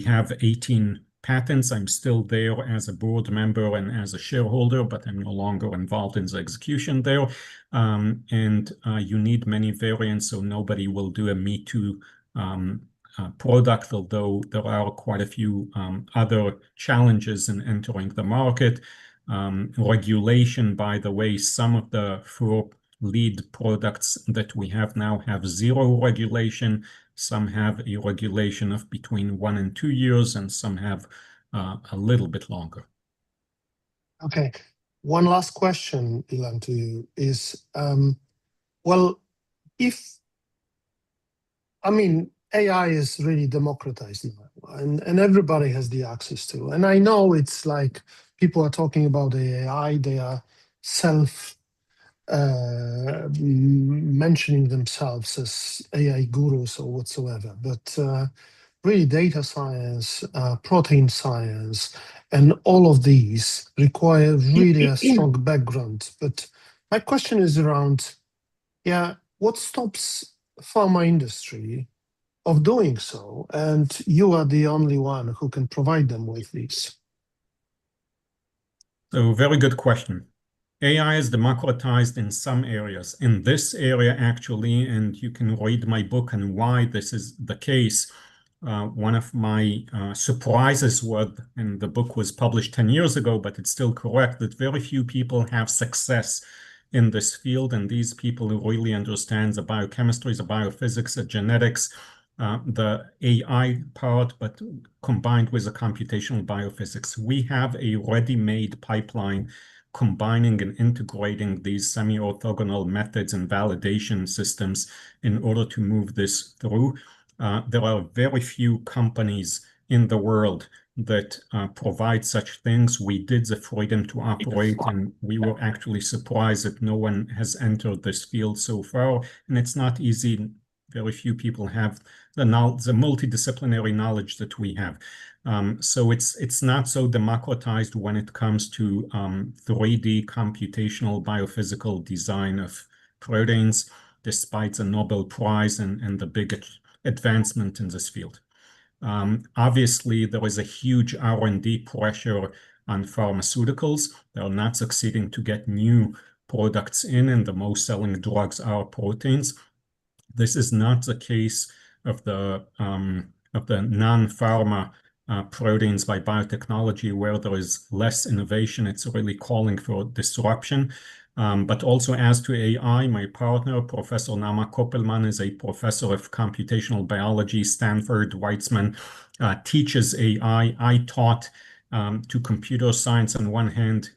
have 18 patents. I'm still there as a board member and as a shareholder, but I'm no longer involved in the execution there. You need many variants, so nobody will do a Me Too product, although there are quite a few other challenges in entering the market. Regulation, by the way, some of the 4 lead products that we have now have 0 regulation. Some have a regulation of between 1 and 2 years, and some have a little bit longer. Okay. One last question, Ilan, to you is, AI is really democratized now, and everybody has the access to. And I know it's like people are talking about the AI, they are mentioning themselves as AI gurus or whatsoever, but really data science, protein science, and all of these require really a strong background. But my question is around, what stops pharma industry of doing so? And you are the only one who can provide them with these. So very good question. AI is democratized in some areas. In this area, actually, and you can read my book on why this is the case. One of my surprises was, and the book was published 10 years ago, but it's still correct, that very few people have success in this field, and these people who really understand the biochemistry, the biophysics, the genetics, the AI part, but combined with the computational biophysics. We have a ready-made pipeline combining and integrating these semi-orthogonal methods and validation systems in order to move this through. There are very few companies in the world that provide such things. We did the freedom to operate, and we were actually surprised that no one has entered this field so far. And it's not easy. Very few people have the multidisciplinary knowledge that we have. So it's not so democratized when it comes to 3D computational biophysical design of proteins, despite the Nobel Prize and the big advancement in this field. Obviously, there is a huge R&D pressure on pharmaceuticals. They are not succeeding to get new products in, and the most selling drugs are proteins. This is not the case of the non-pharma proteins by biotechnology, where there is less innovation. It's really calling for disruption. But also as to AI, my partner, Professor Nama Koppelman, is a professor of computational biology, Stanford, Weizmann, teaches AI. I taught to computer science on one hand.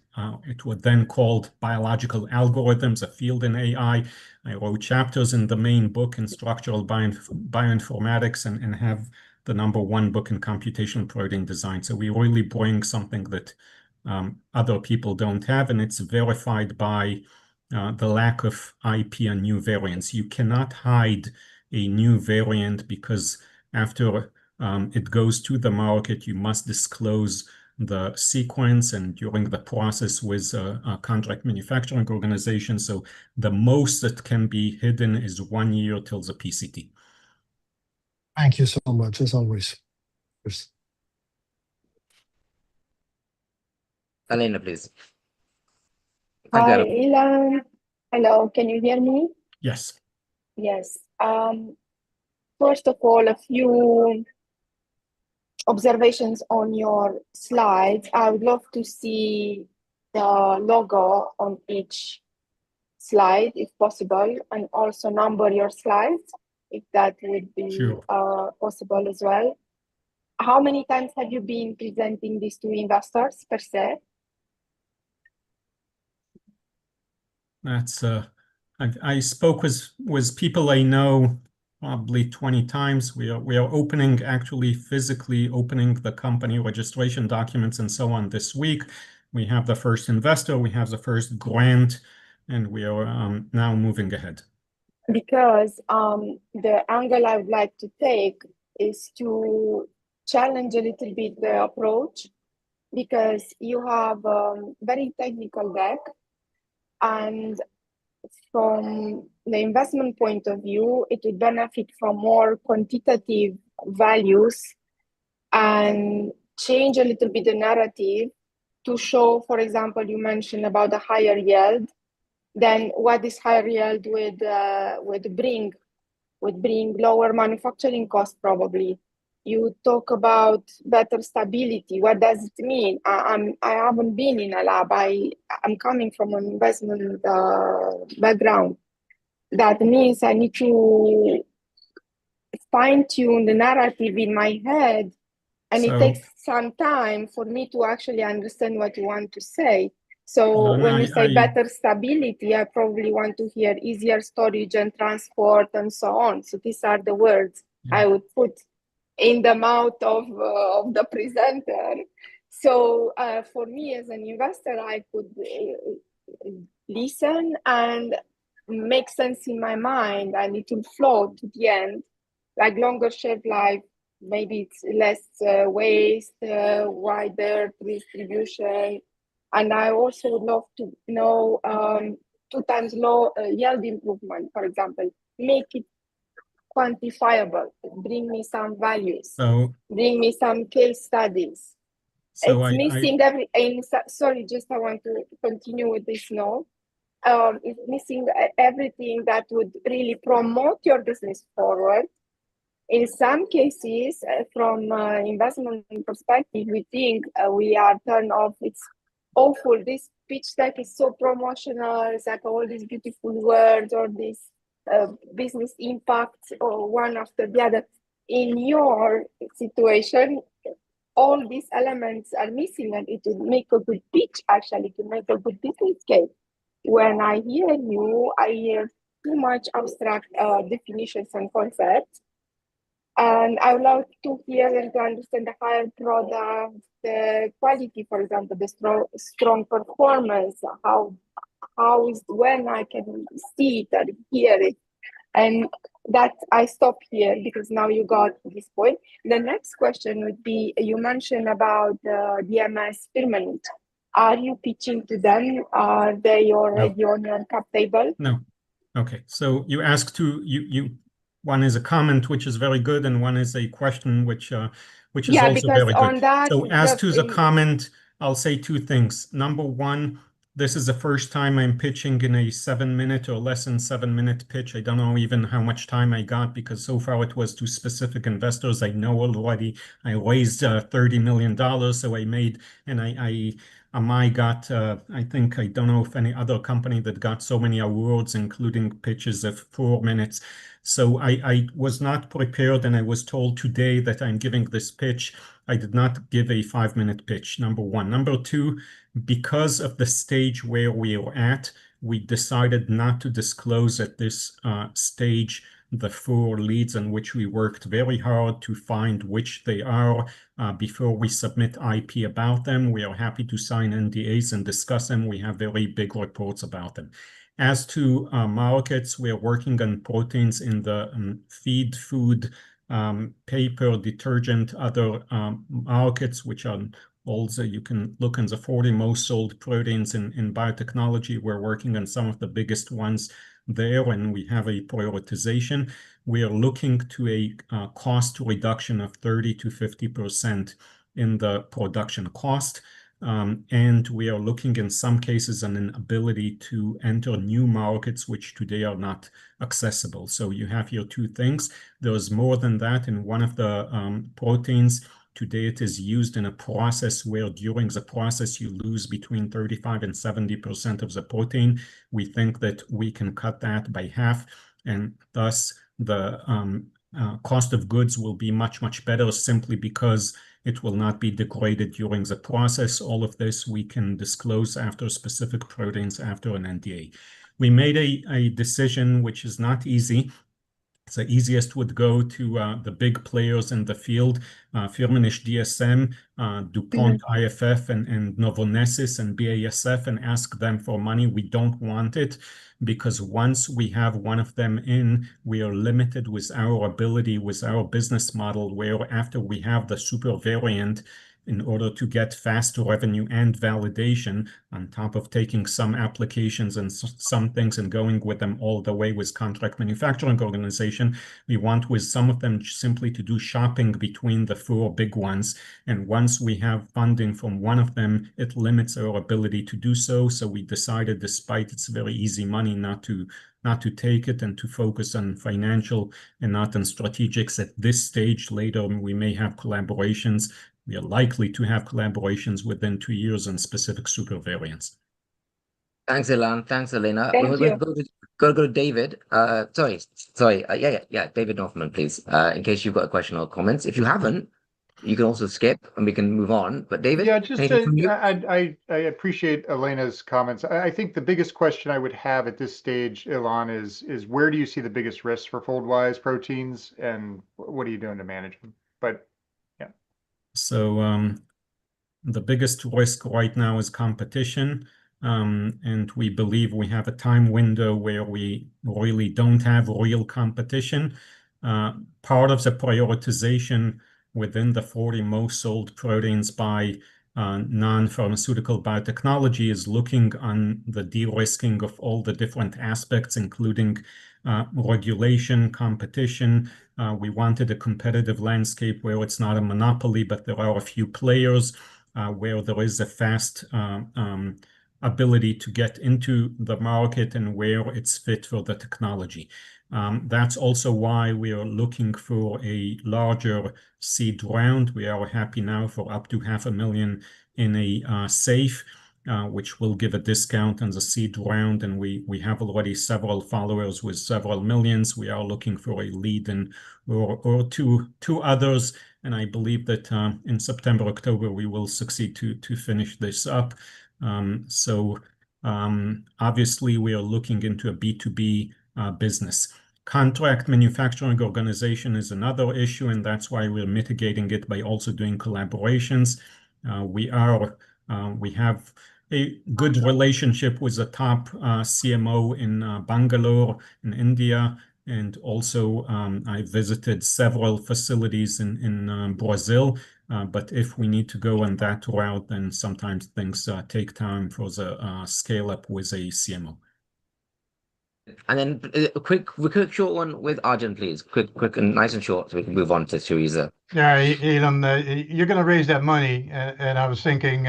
It was then called biological algorithms, a field in AI. I wrote chapters in the main book in structural bioinformatics and have the #1 book in computational protein design. So we really bring something that other people don't have, and it's verified by the lack of IP on new variants. You cannot hide a new variant because after it goes to the market, you must disclose the sequence and during the process with a contract manufacturing organization. So the most that can be hidden is 1 year till the PCT. Thank you so much, as always. Elena, please. Hi, Ilan. Hello, can you hear me? Yes. Yes. First of all, a few observations on your slides. I would love to see the logo on each slide, if possible, and also number your slides, if that would be possible as well. How many times have you been presenting this to investors per se? That's I spoke with people I know probably 20 times. We are opening, actually physically opening the company registration documents and so on this week. We have the first investor, we have the first grant, and we are now moving ahead. Because the angle I would like to take is to challenge a little bit the approach, because you have a very technical deck, and from the investment point of view, it would benefit from more quantitative values and change a little bit the narrative to show, for example, you mentioned about the higher yield, then what this higher yield would bring lower manufacturing costs probably. You talk about better stability. What does it mean? I haven't been in a lab. I'm coming from an investment background. That means I need to fine-tune the narrative in my head, and it takes some time for me to actually understand what you want to say. So when you say better stability, I probably want to hear easier storage and transport and so on. So these are the words I would put in the mouth of the presenter. So for me as an investor, I could listen and make sense in my mind, and it will flow to the end, like longer shelf life, maybe it's less waste, wider distribution. And I also would love to know 2 times low yield improvement, for example. Make it quantifiable, bring me some values, bring me some case studies. So it's missing sorry, just I want to continue with this note. It's missing everything that would really promote your business forward. In some cases, from investment perspective, we think we are turned off. It's awful. This pitch deck is so promotional. It's like all these beautiful words or this business impact or one after the other. In your situation, all these elements are missing, and it would make a good pitch, actually, to make a good business case. When I hear you, I hear too much abstract definitions and concepts. And I would love to hear and to understand the higher product, the quality, for example, the strong performance, how is when I can see it and hear it. And that I stop here because now you got this point. The next question would be, you mentioned about the DMS permanent. Are you pitching to them? Are they already on your cap table? No. Okay. So you asked one is a comment, which is very good, and one is a question, which is also very good. So as to the comment, I'll say 2 things. Number one, this is the first time I'm pitching in a 7-minute or less than 7-minute pitch. I don't know even how much time I got, because so far it was to specific investors I know already. I raised $30 million, so I made, and I got, I think, I don't know if any other company that got so many awards, including pitches of 4 minutes. So I was not prepared, and I was told today that I'm giving this pitch. I did not give a 5-minute pitch, number one. Number two, because of the stage where we are at, we decided not to disclose at this stage the 4 leads on which we worked very hard to find which they are before we submit IP about them. We are happy to sign NDAs and discuss them. We have very big reports about them. As to markets, we are working on proteins in the feed, food, paper, detergent, other markets, which are Also, you can look in the 40 most sold proteins in biotechnology. We're working on some of the biggest ones there, and we have a prioritization. We are looking to a cost reduction of 30 to 50% in the production cost. And we are looking in some cases on an ability to enter new markets which today are not accessible. So you have here two things. There's more than that. In one of the proteins, today it is used in a process where during the process you lose between 35 and 70% of the protein. We think that we can cut that by half, and thus the cost of goods will be much, much better simply because it will not be degraded during the process. All of this we can disclose after specific proteins after an NDA. We made a decision which is not easy. The easiest would go to the big players in the field, Firmenich DSM, DuPont IFF, and Novonesis and BASF, and ask them for money. We don't want it because once we have one of them in, we are limited with our ability, with our business model, where after we have the super variant, in order to get faster revenue and validation on top of taking some applications and some things and going with them all the way with contract manufacturing organization, we want with some of them simply to do shopping between the four big ones. And once we have funding from one of them, it limits our ability to do so. So we decided, despite it's very easy money, not to take it and to focus on financial and not on strategics at this stage. Later, we may have collaborations. We are likely to have collaborations within 2 years on specific super variants. Thanks, Ilan. Thanks, Elena. Thank We'll you. go to David. Sorry. Yeah. David Northman, please. In case you've got a question or comments. If you haven't, you can also skip and we can move on. But David, Yeah, just anything from you? I appreciate Elena's comments. I think the biggest question I would have at this stage, Ilan, is where do you see the biggest risks for Foldwise proteins, and what are you doing to manage them? But yeah. So the biggest risk right now is competition. And we believe we have a time window where we really don't have real competition. Part of the prioritization within the 40 most sold proteins by non-pharmaceutical biotechnology is looking on the de-risking of all the different aspects, including regulation, competition. We wanted a competitive landscape where it's not a monopoly, but there are a few players where there is a fast ability to get into the market and where it's fit for the technology. That's also why we are looking for a larger seed round. We are happy now for up to $500,000 in a safe, which will give a discount on the seed round. And we have already several followers with several millions. We are looking for a lead or two others. And I believe that in September, October, we will succeed to finish this up. So obviously, we are looking into a B2B business. Contract manufacturing organization is another issue, and that's why we're mitigating it by also doing collaborations. We have a good relationship with the top CMO in Bangalore in India. And also, I visited several facilities in Brazil. But if we need to go on that route, then sometimes things take time for the scale up with a CMO. And then a quick short one with Arjun, please. Quick and nice and short, so we can move on to Teresa. Yeah, Elon, you're going to raise that money, and I was thinking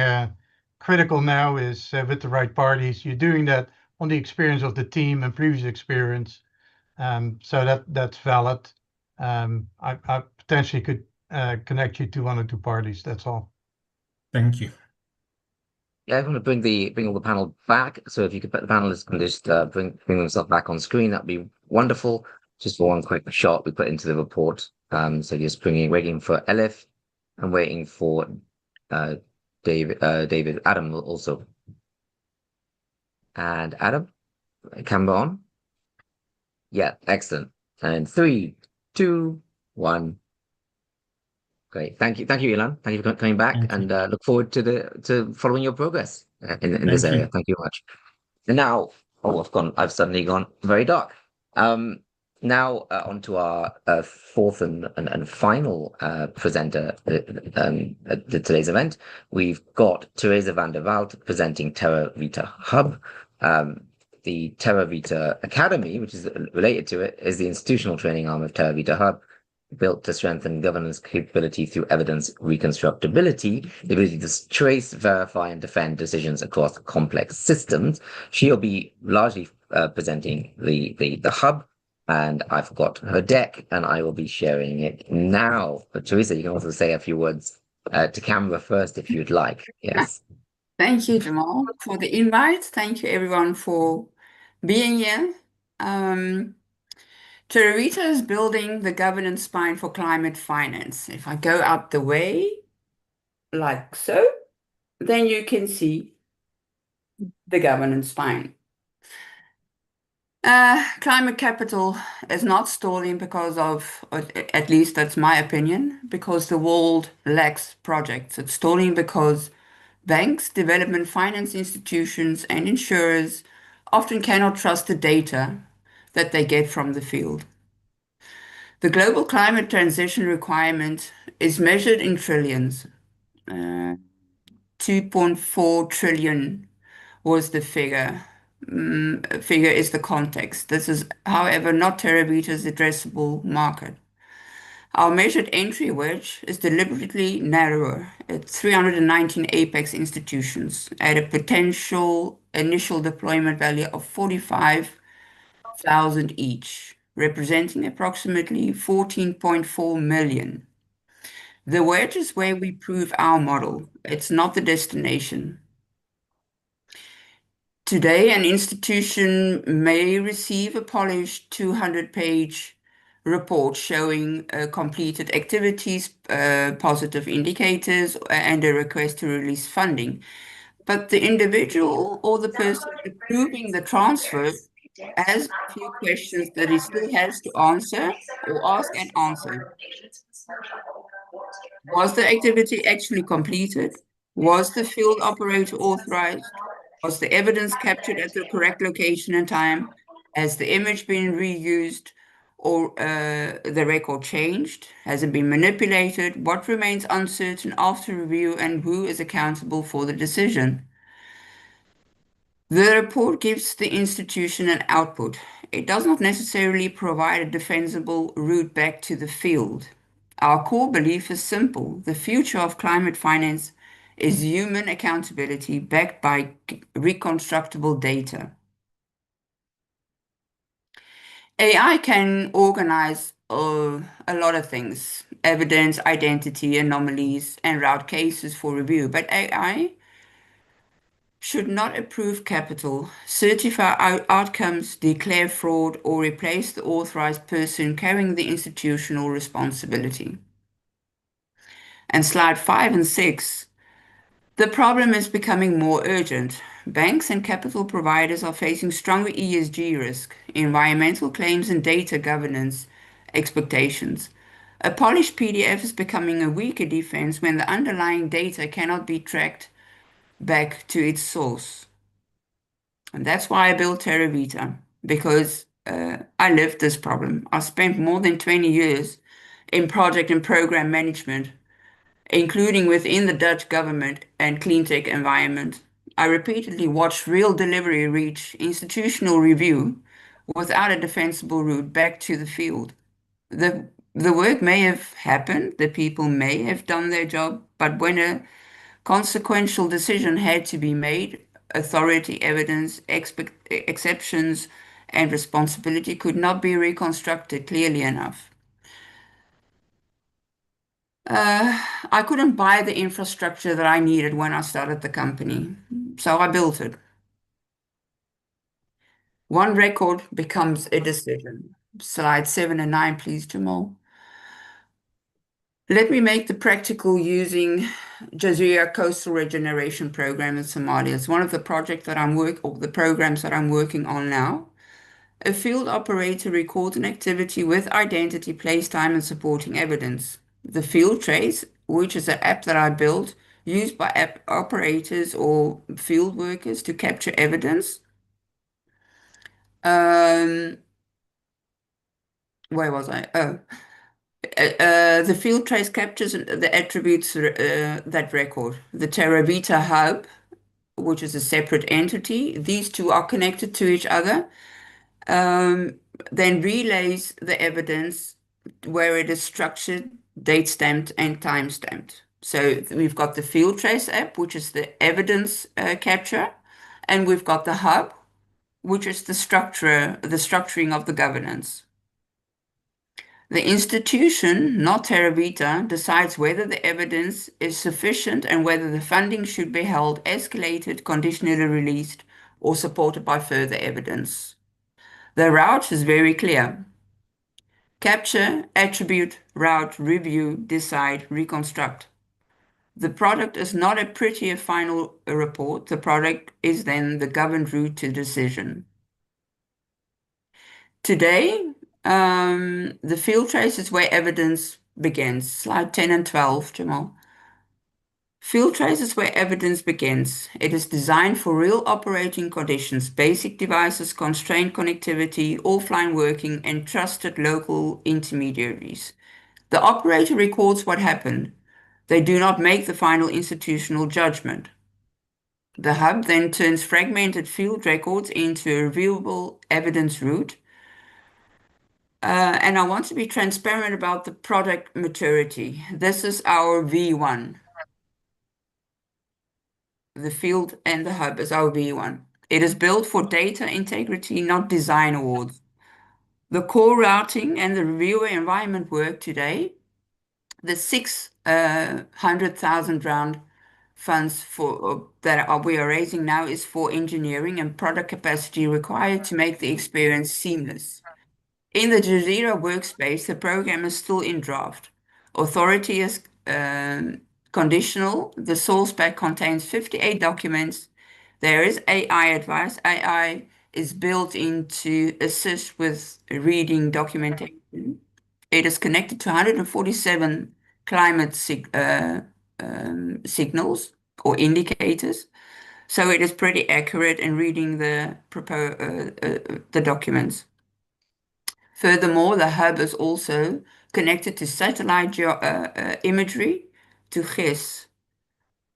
critical now is with the right parties. You're doing that on the experience of the team and previous experience, so that's valid. I potentially could connect you to one or two parties. That's all. Thank you. Yeah, I'm going to bring all the panel back. So if you could put the panelists can just bring themselves back on screen, that'd be wonderful. Just for one quick shot we put into the report. So just waiting for Elif and waiting for David, Adam also. And Adam, camera on. Yeah, excellent. And 3, 2, 1. Great. Thank you, Ilan. Thank you for coming back, and look forward to following your progress in this area. Thank you very much. And now, I've suddenly gone very dark. now on to our fourth and final presenter at today's event. We've got Teresa van der Walt presenting Terra Vita Hub. The Terra Vita Academy, which is related to it, is the institutional training arm of Terra Vita Hub, built to strengthen governance capability through evidence reconstructability, the ability to trace, verify, and defend decisions across complex systems. She'll be largely presenting the hub, and I've got her deck, and I will be sharing it now. But Teresa, you can also say a few words to camera first if you'd like. Yes. Thank you, Jamal, for the invite. Thank you, everyone, for being here. Terra Vita is building the governance spine for climate finance. If I go out the way, like so, then you can see the governance spine. Climate capital is not stalling because of, or at least that's my opinion, because the world lacks projects. It's stalling because banks, development finance institutions, and insurers often cannot trust the data that they get from the field. The global climate transition requirement is measured in trillions. 2.4 trillion was the figure. Figure is the context. This is, however, not Terra Vita's addressable market. Our measured entry wedge is deliberately narrower at 319 apex institutions at a potential initial deployment value of 45,000 each, representing approximately 14.4 million. The wedge is where we prove our model. It's not the destination. Today, an institution may receive a polished 200-page report showing completed activities, positive indicators, and a request to release funding. But the individual or the person approving the transfer has a few questions that he still has to answer or ask and answer. Was the activity actually completed? Was the field operator authorized? Was the evidence captured at the correct location and time? Has the image been reused or the record changed? Has it been manipulated? What remains uncertain after review, and who is accountable for the decision? The report gives the institution an output. It does not necessarily provide a defensible route back to the field. Our core belief is simple. The future of climate finance is human accountability backed by reconstructible data. AI can organize a lot of things, evidence, identity, anomalies, and route cases for review, but AI should not approve capital, certify outcomes, declare fraud, or replace the authorized person carrying the institutional responsibility. And slide 5 and 6, the problem is becoming more urgent. Banks and capital providers are facing stronger ESG risk, environmental claims, and data governance expectations. A polished PDF is becoming a weaker defense when the underlying data cannot be tracked back to its source. And that's why I built Terra Vita, because I lived this problem. I spent more than 20 years in project and program management, including within the Dutch government and cleantech environment. I repeatedly watched real delivery reach institutional review without a defensible route back to the field. The work may have happened, the people may have done their job, but when a consequential decision had to be made, authority, evidence, exceptions, and responsibility could not be reconstructed clearly enough. I couldn't buy the infrastructure that I needed when I started the company, so I built it. One record becomes a decision. Slide 7 and 9, please, Jamal. Let me make the practical using Jazeera Coastal Regeneration Program in Somalia. It's one of the projects that the programs that I'm working on now. A field operator records an activity with identity, place, time, and supporting evidence. The field trace, which is an app that I built, used by app operators or field workers to capture evidence. where was I? Oh, the field trace captures the attributes that record. The Terravita hub, which is a separate entity, these two are connected to each other, then relays the evidence where it is structured, date stamped, and time stamped. So we've got the field trace app, which is the evidence capture, and we've got the hub, which is the structuring of the governance. The institution, not Terravita, decides whether the evidence is sufficient and whether the funding should be held, escalated, conditionally released, or supported by further evidence. The route is very clear. Capture, attribute, route, review, decide, reconstruct. The product is not a prettier final report. The product is then the governed route to decision. Today, the field trace is where evidence begins. Slide 10 and 12, Jamal. Field trace is where evidence begins. It is designed for real operating conditions, basic devices, constrained connectivity, offline working, and trusted local intermediaries. The operator records what happened. They do not make the final institutional judgment. The hub then turns fragmented field records into a reviewable evidence route. And I want to be transparent about the product maturity. This is our V1. The field and the hub is our V1. It is built for data integrity, not design awards. The core routing and the reviewer environment work today. The 600,000 round funds we are raising now is for engineering and product capacity required to make the experience seamless. In the Jazeera workspace, the program is still in draft. Authority is conditional. The source pack contains 58 documents. There is AI advice. AI is built in to assist with reading documentation. It is connected to 147 climate signals or indicators. So it is pretty accurate in reading the documents. Furthermore, the hub is also connected to satellite imagery, to GIS,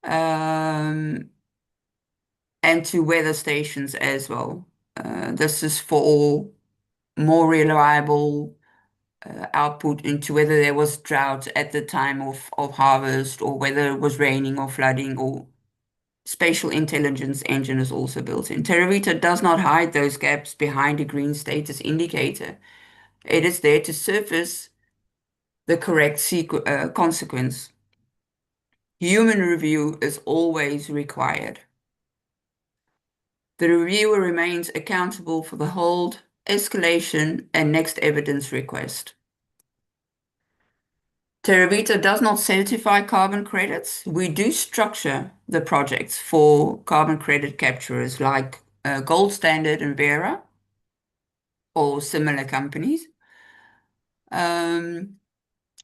and to weather stations as well. This is for more reliable output into whether there was drought at the time of harvest, or whether it was raining or flooding, or spatial intelligence engine is also built in. Terravita does not hide those gaps behind a green status indicator. It is there to surface the correct consequence. Human review is always required. The reviewer remains accountable for the hold, escalation, and next evidence request. Terravita does not certify carbon credits. We do structure the projects for carbon credit capturers like Gold Standard and Vera or similar companies.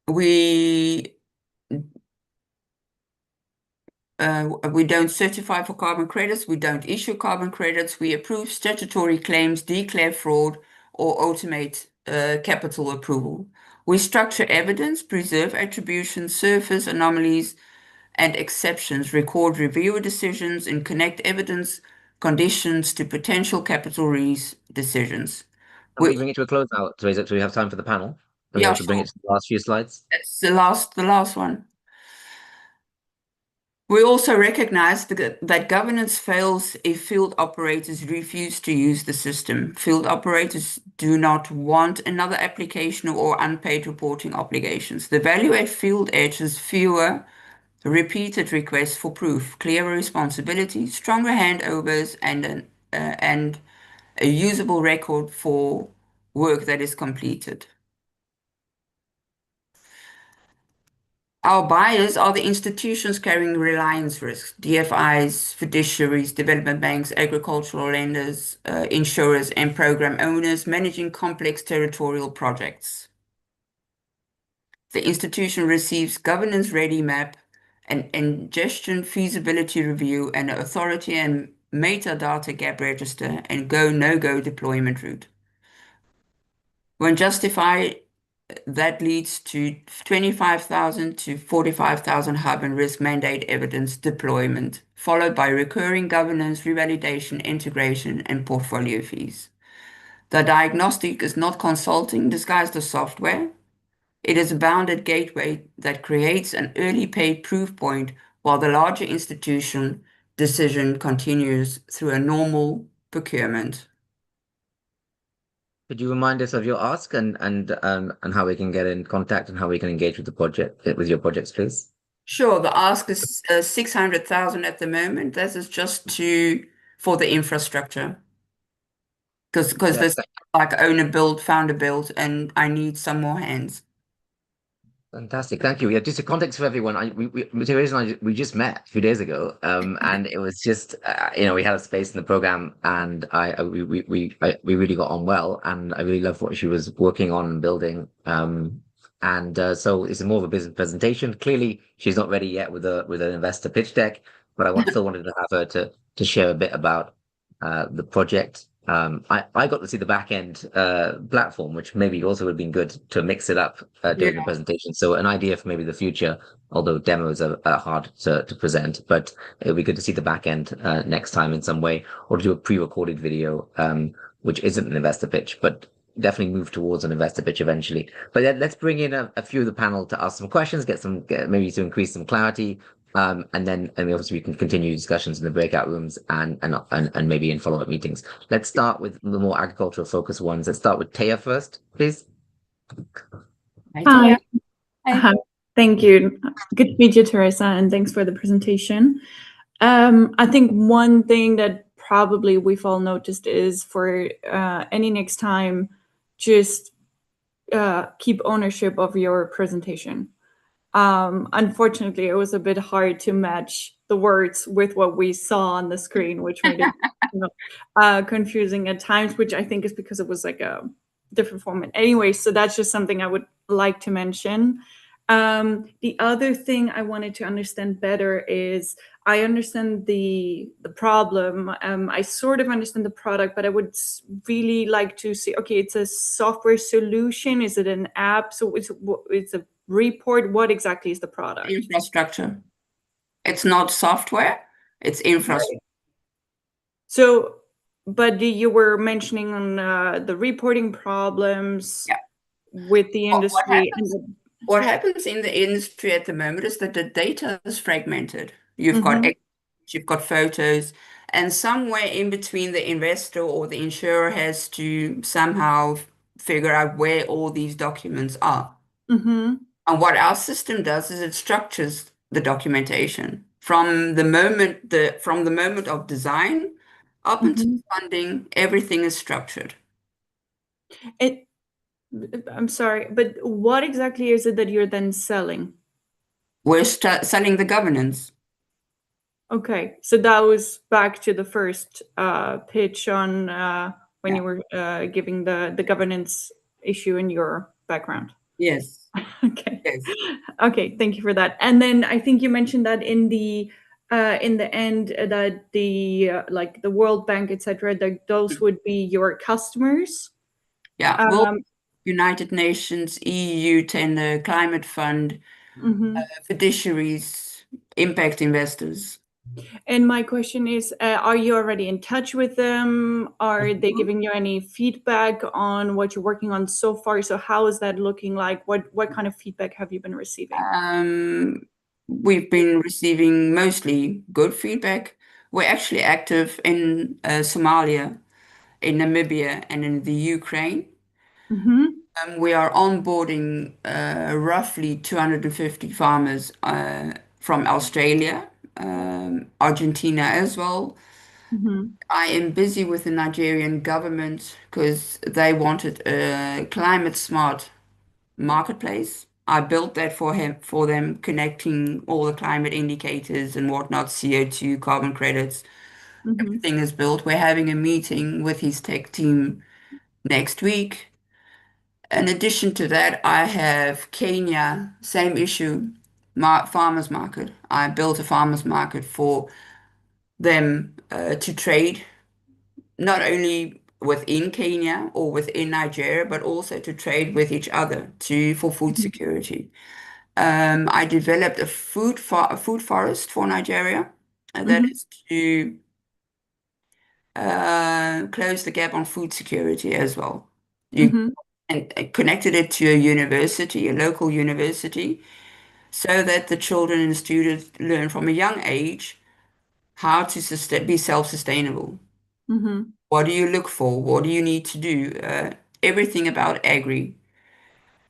We don't certify for carbon credits. We don't issue carbon credits. We approve statutory claims, declare fraud, or automate capital approval. We structure evidence, preserve attribution, surface anomalies and exceptions, record reviewer decisions, and connect evidence conditions to potential capital release decisions. Can we bring it to a close now, Teresa, so we have time for the panel? And Yeah, we have to bring sure. it to the last few slides. That's the last one. We also recognize that governance fails if field operators refuse to use the system. Field operators do not want another application or unpaid reporting obligations. The value at field edge is fewer repeated requests for proof, clearer responsibility, stronger handovers, and a usable record for work that is completed. Our buyers are the institutions carrying reliance risks, DFIs, fiduciaries, development banks, agricultural lenders, insurers, and program owners managing complex territorial projects. The institution receives governance-ready map, an ingestion feasibility review, and authority and metadata gap register, and go, no-go deployment route. When justified, that leads to 25,000 to 45,000 hub and risk mandate evidence deployment, followed by recurring governance, revalidation, integration, and portfolio fees. The diagnostic is not consulting disguised as software. It is a bounded gateway that creates an early paid proof point while the larger institution decision continues through a normal procurement. Could you remind us of your ask and how we can get in contact and how we can engage with the project with your projects, please? Sure, the ask is 600,000 at the moment. This is just for the infrastructure. Because there's like owner build, founder build, and I need some more hands. Fantastic, thank you. Yeah, just a context for everyone. Theresa and I, we just met a few days ago, and it was just we had a space in the program, and we really got on well, and I really loved what she was working on and building. So it's more of a business presentation. Clearly, she's not ready yet with an investor pitch deck, but still wanted to have her to share a bit about the project. I got to see the back end platform, which maybe also would have been good to mix it up during the presentation. So an idea for maybe the future, although demos are hard to present, but it would be good to see the back end next time in some way, or to do a pre-recorded video, which isn't an investor pitch, but definitely move towards an investor pitch eventually. But let's bring in a few of the panel to ask some questions, maybe to increase some clarity. And then obviously we can continue discussions in the breakout rooms and maybe in follow-up meetings. Let's start with the more agricultural focused ones. Let's start with Taya first, please. Hi. Hi. Thank you. Good to meet you, Teresa, and thanks for the presentation. I think one thing that probably we've all noticed is for any next time, just keep ownership of your presentation. Unfortunately, it was a bit hard to match the words with what we saw on the screen, which made it confusing at times, which I think is because it was like a different format. Anyway, so that's just something I would like to mention. The other thing I wanted to understand better is I understand the problem. I sort of understand the product, but I would really like to see, okay, it's a software solution. Is it an app? So it's a report. What exactly is the product? Infrastructure. It's not software, it's infrastructure. So, but you were mentioning on the reporting problems with the industry. What happens in the industry at the moment is that the data is fragmented. You've got photos, and somewhere in between the investor or the insurer has to somehow figure out where all these documents are. And what our system does is it structures the documentation from the moment of design up until funding. Everything is structured. I'm sorry, but what exactly is it that you're then selling? We're selling the governance. Okay, so that was back to the first pitch on when you were giving the governance issue in your background. Yes. Okay. Yes. Okay, thank you for that. And then I think you mentioned that in the end that the like the World Bank, etc., that those would be your customers. Yeah. United Nations, EU tender, climate fund, fiduciaries, impact investors. And my question is, are you already in touch with them? Are they giving you any feedback on what you're working on so far? So how is that looking like? What kind of feedback have you been receiving? We've been receiving mostly good feedback. We're actually active in Somalia, in Namibia, and in the Ukraine. We are onboarding roughly 250 farmers from Australia, Argentina as well. I am busy with the Nigerian government because they wanted a climate smart marketplace. I built that for them, connecting all the climate indicators and whatnot, CO2, carbon credits. Everything is built. We're having a meeting with his tech team next week. In addition to that, I have Kenya, same issue, farmers market. I built a farmers market for them to trade, not only within Kenya or within Nigeria, but also to trade with each other for food security. I developed a food forest for Nigeria, and that is to close the gap on food security as well. And connected it to a university, a local university, so that the children and students learn from a young age how to be self-sustainable. What do you look for? What do you need to do? Everything about agri.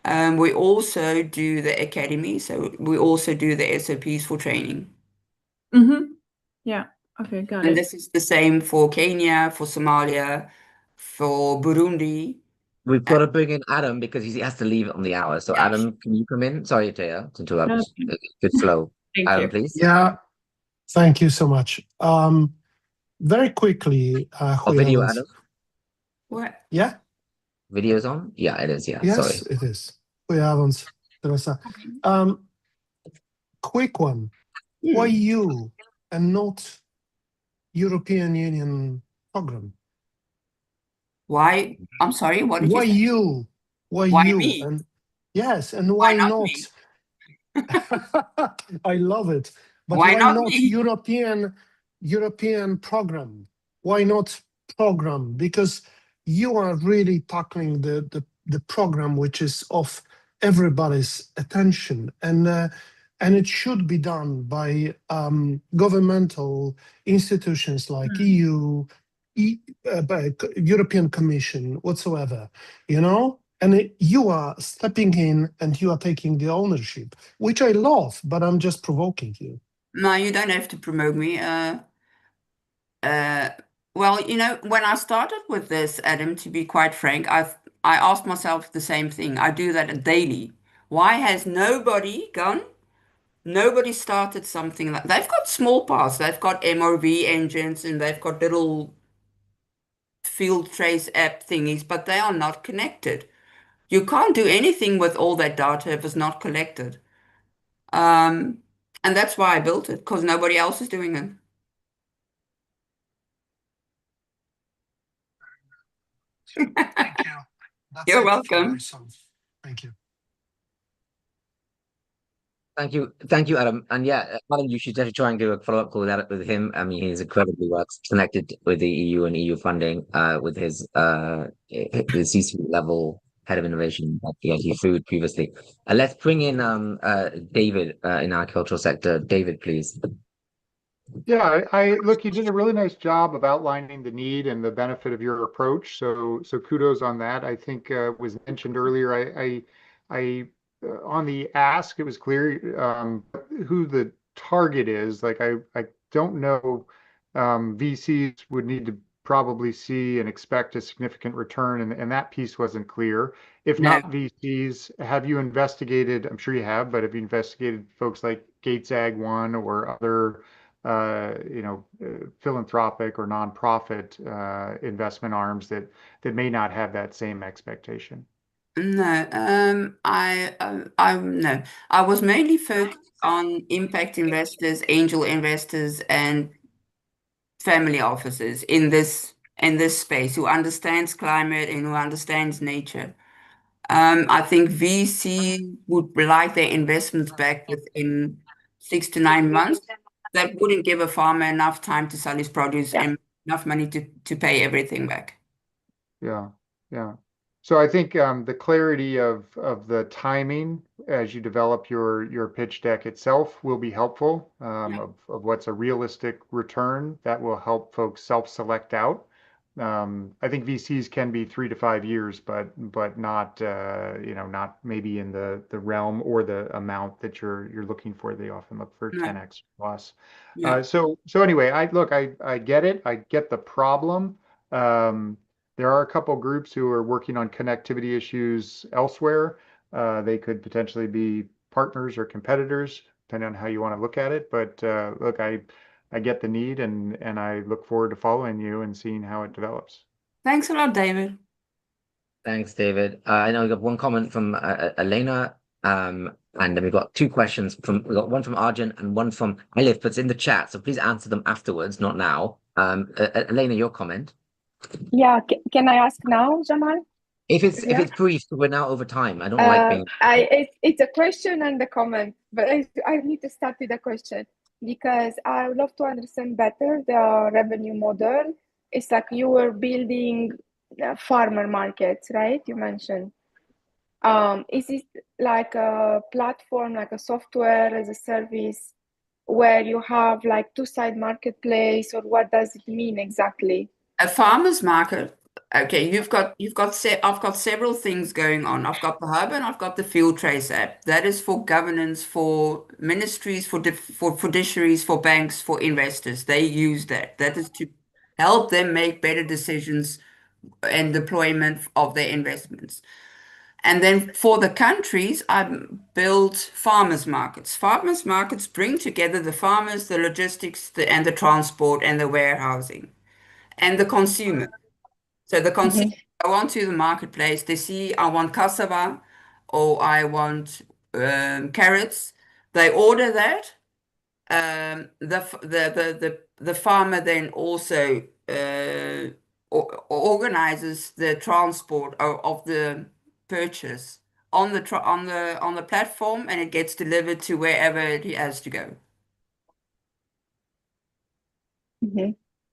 We also do the academy, so we also do the SOPs for training. Yeah. Okay, got And it. this is the same for Kenya, for Somalia, for Burundi. We've got to bring in Adam because he has to leave on the hour. So Yeah. Adam, can you come in? Sorry, Taya, to interrupt. No. Good flow. Thank Adam, you. please. Yeah, thank you so much. Very quickly, Video, Goedenavond. Adam. What? Yeah, Video's on? Yeah, it is. Yeah, yes, sorry. it is. Goedenavond, Teresa. Quick one. Why you and not European Union program? Why? I'm sorry, what did you Why say? you? Why Why you? me? And yes, and Why why not not? me? I love it. But Why why not not me? European program? Why not program? Because you are really tackling the program which is of everybody's attention, and it should be done by governmental institutions like EU, by European Commission, whatsoever, you know? And you are stepping in and you are taking the ownership, which I love, but I'm just provoking you. No, you don't have to promote me. Well, when I started with this, Adam, to be quite frank, I asked myself the same thing. I do that daily. Why has nobody gone? Nobody started something like they've got small parts, they've got MRV engines and they've got little field trace app thingies, but they are not connected. You can't do anything with all that data if it's not collected. And that's why I built it, because nobody else is doing it. Thank you. That's You're it welcome. from myself. Thank you. Thank you, Adam. And yeah, Adam, you should definitely try and do a follow-up call with him. I mean, he's incredibly well connected with the EU and EU funding, with his the C-suite level head of innovation at PIG Food previously. Let's bring in David in our cultural sector. David, please. Yeah, I look, you did a really nice job of outlining the need and the benefit of your approach. So kudos on that. I think was mentioned earlier. I on the ask, it was clear who the target is. Like I don't know. VCs would need to probably see and expect a significant return, and that piece wasn't clear. If No. not VCs, have you investigated? I'm sure you have, but have you investigated folks like Gates Ag One or other philanthropic or nonprofit investment arms that may not have that same expectation? No, no. I was mainly focused on impact investors, angel investors, and family offices in this space who understands climate and who understands nature. I think VC would like their investments back within 6 to 9 months. That wouldn't give a farmer enough time to sell his produce and enough money to pay everything back. Yeah, yeah. So I think the clarity of the timing as you develop your pitch deck itself will be helpful, of what's a realistic return that will help folks self-select out. I think VCs can be 3 to 5 years, but not not maybe in the realm or the amount that you're looking for. They often look for 10x plus. Yeah. So anyway, I get it. I get the problem. There are a couple groups who are working on connectivity issues elsewhere. They could potentially be partners or competitors, depending on how you want to look at it. But look, I get the need, and I look forward to following you and seeing how it develops. Thanks a lot, David. Thanks, David. I know we got one comment from Elena, and then we've got two questions we got one from Arjun and one from Elif, but it's in the chat, so please answer them afterwards, not now. Elena, your comment. Yeah, can I ask now, Jamal? If it's Yeah. brief, we're now over time. I don't like being. It's a question and a comment, but I need to start with a question because I would love to understand better the revenue model. It's like you were building farmer markets, right? You mentioned. Is it like a platform, like a software as a service, where you have like two-side marketplace, or what does it mean exactly? A farmer's market. Okay, I've got several things going on. I've got the hub and I've got the Field Trace app. That is for governance, for ministries, for fiduciaries, for banks, for investors. They use that. That is to help them make better decisions and deployment of their investments. And then for the countries, I built farmers markets. Farmers markets bring together the farmers, the logistics, and the transport and the warehousing and the consumer. So the consumer go onto the marketplace, they see I want cassava or I want carrots. They order that. The farmer then also organizes the transport of the purchase on the platform, and it gets delivered to wherever it has to go.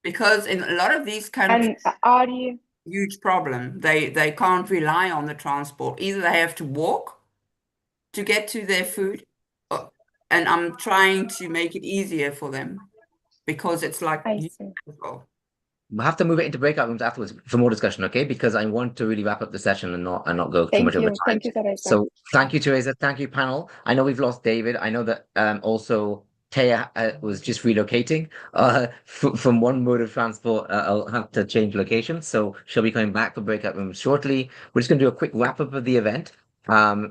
Because in a lot of these countries, And are you? huge problem. They can't rely on the transport. Either they have to walk to get to their food, and I'm trying to make it easier for them because it's like I see. We'll have to move it into breakout rooms afterwards for more discussion, okay? Because I want to really wrap up the session and not go too much over time. Thank you, Teresa. So thank you, Teresa. Thank you, panel. I know we've lost David. I know that also Taya was just relocating from one mode of transport. I'll have to change location, so she'll be coming back for breakout rooms shortly. We're just going to do a quick wrap up of the event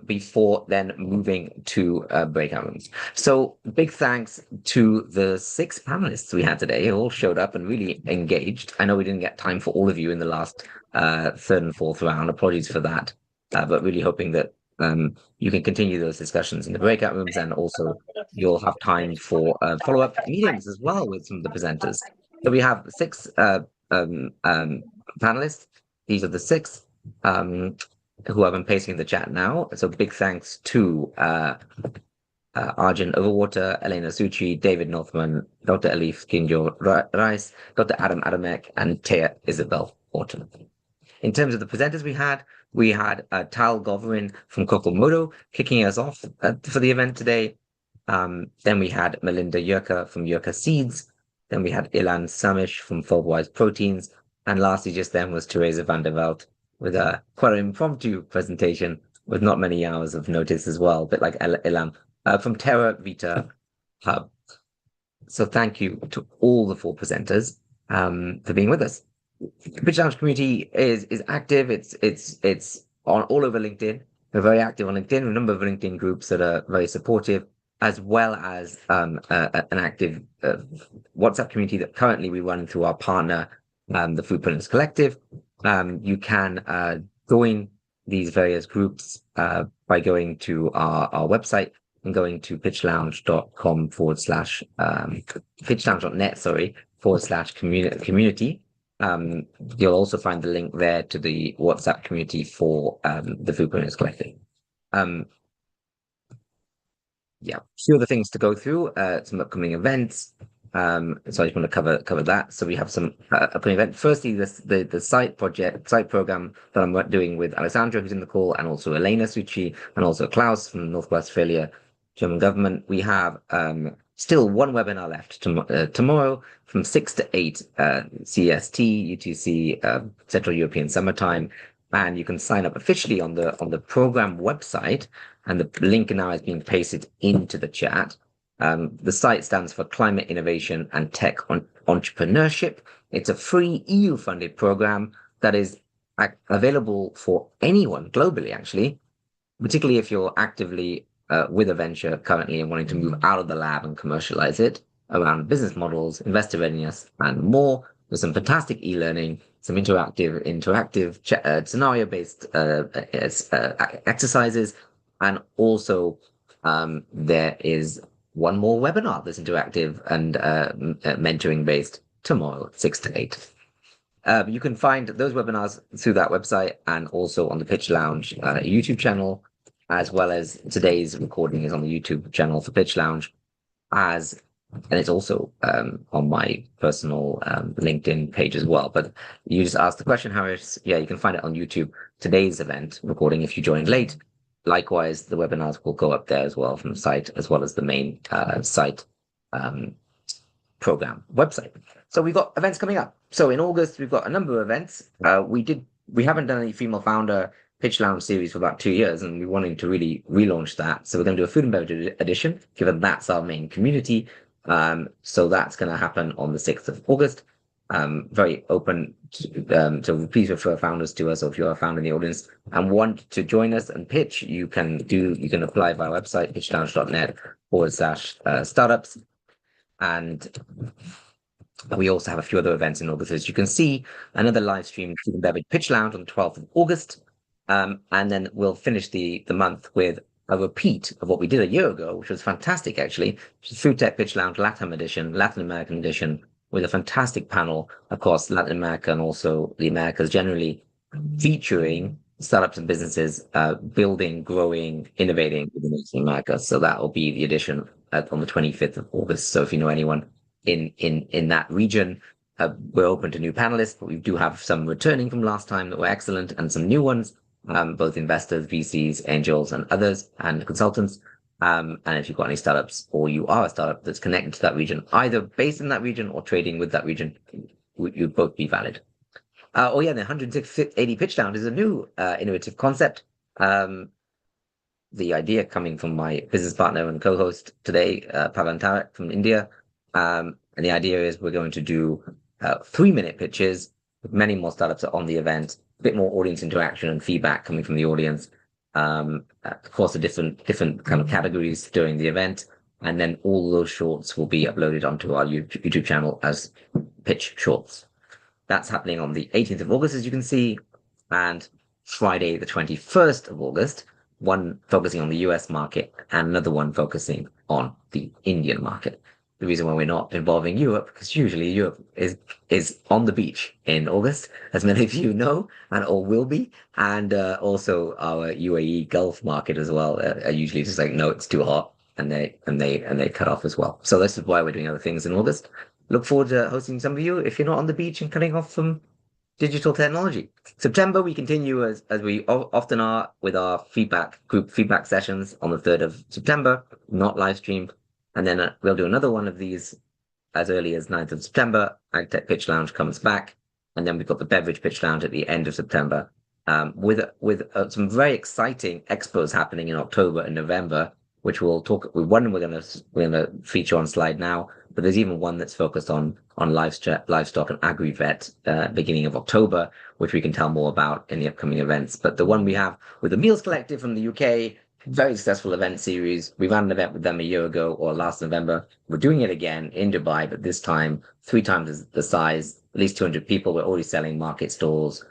before then moving to breakout rooms. So big thanks to the 6 panelists we had today, who all showed up and really engaged. I know we didn't get time for all of you in the last 3rd and 4th round. Apologies for that, but really hoping that you can continue those discussions in the breakout rooms, and also you'll have time for follow-up meetings as well with some of the presenters. So we have 6 panelists. These are the 6 who have been pasting in the chat now. So big thanks to Arjun Overwater, Elena Suchi, David Northman, Dr. Elif Kinjo Rice, Dr. Adam Adamek, and Taya Isabel Orton. In terms of the presenters we had Tal Goverin from Kokomoto kicking us off for the event today. Then we had Melinda Yurka from Yurka Seeds. Then we had Ilan Samish from Foldwise Proteins. And lastly, just then was Teresa van der Veld with a quite an impromptu presentation with not many hours of notice as well, but like Ilan from Terra Vita Hub. So thank you to all the 4 presenters for being with us. The Pitch Lounge community is active. It's on all over LinkedIn. We're very active on LinkedIn. A number of LinkedIn groups that are very supportive, as well as an active WhatsApp community that currently we run through our partner, the Food Printers Collective. You can join these various groups by going to our website and going to pitchlounge.com pitchlounge.net/community. You'll also find the link there to the WhatsApp community for the Food Printers Collective. Yeah, a few other things to go through, some upcoming events. So I just want to cover that. So we have some upcoming events. Firstly, the site program that I'm doing with Alessandra, who's in the call, and also Elena Suchi, and also Klaus from North Westphalia German government. We have still one webinar left tomorrow from 6 to 8 CST, UTC, Central European Summertime. And you can sign up officially on the program website, and the link now is being pasted into the chat. The site stands for Climate Innovation and Tech Entrepreneurship. It's a free EU-funded program that is available for anyone globally, actually, particularly if you're actively with a venture currently and wanting to move out of the lab and commercialize it, around business models, investor readiness, and more. There's some fantastic e-learning, some interactive scenario-based exercises, and also there is one more webinar that's interactive and mentoring based tomorrow, 6 to 8. You can find those webinars through that website and also on the Pitch Lounge YouTube channel, as well as today's recording is on the YouTube channel for Pitch Lounge, and it's also on my personal LinkedIn page as well. But you just asked the question, Harris. Yeah, you can find it on YouTube. Today's event recording, if you joined late. Likewise, the webinars will go up there as well from the site, as well as the main site program website. So we've got events coming up. So in August, we've got a number of events. We haven't done any female founder Pitch Lounge series for about 2 years, and we're wanting to really relaunch that. So we're going to do a food and beverage edition, given that's our main community. So that's going to happen on the 6th of August. Very open to please refer founders to us, or if you're a founder in the audience and want to join us and pitch, you can apply via our website, pitchlounge.net/startups. And we also have a few other events in August. As you can see, another live stream food and beverage Pitch Lounge on the 12th of August. And then we'll finish the month with a repeat of what we did a year ago, which was fantastic, actually, which is Food Tech Pitch Lounge Latin American edition, with a fantastic panel across Latin America and also the Americas generally, featuring startups and businesses building, growing, innovating within Latin America. So that will be the edition on the 25th of August. So if you know anyone in that region, we're open to new panelists, but we do have some returning from last time that were excellent, and some new ones, both investors, VCs, angels, and others, and consultants. And if you've got any startups, or you are a startup that's connected to that region, either based in that region or trading with that region, you'd both be valid. The 180 Pitch Lounge is a new innovative concept. The idea coming from my business partner and co-host today, Pavan Tarak from India. And the idea is we're going to do 3-minute pitches with many more startups on the event, a bit more audience interaction and feedback coming from the audience. Of course, the different kind of categories during the event, and then all those shorts will be uploaded onto our YouTube channel as pitch shorts. That's happening on the 18th of August, as you can see, and Friday, the 21st of August, one focusing on the US market and another one focusing on the Indian market. The reason why we're not involving Europe, because usually Europe is on the beach in August, as many of you know, and or will be, and also our UAE Gulf market as well are usually just like, no, it's too hot, and they cut off as well. So this is why we're doing other things in August. Look forward to hosting some of you if you're not on the beach and cutting off from digital technology. September, we continue as we often are with our group feedback sessions on the 3rd of September, not live streamed. And then we'll do another one of these as early as 9th of September. AgTech Pitch Lounge comes back. And then we've got the Beverage Pitch Lounge at the end of September, with some very exciting expos happening in October and November, which we'll talk with. One we're gonna feature on slide now, but there's even one that's focused on livestock and agri-vet beginning of October, which we can tell more about in the upcoming events. But the one we have with the Meals Collective from the UK, very successful event series. We ran an event with them a year ago, or last November. We're doing it again in Dubai, but this time 3 times the size, at least 200 people. We're already selling market stalls.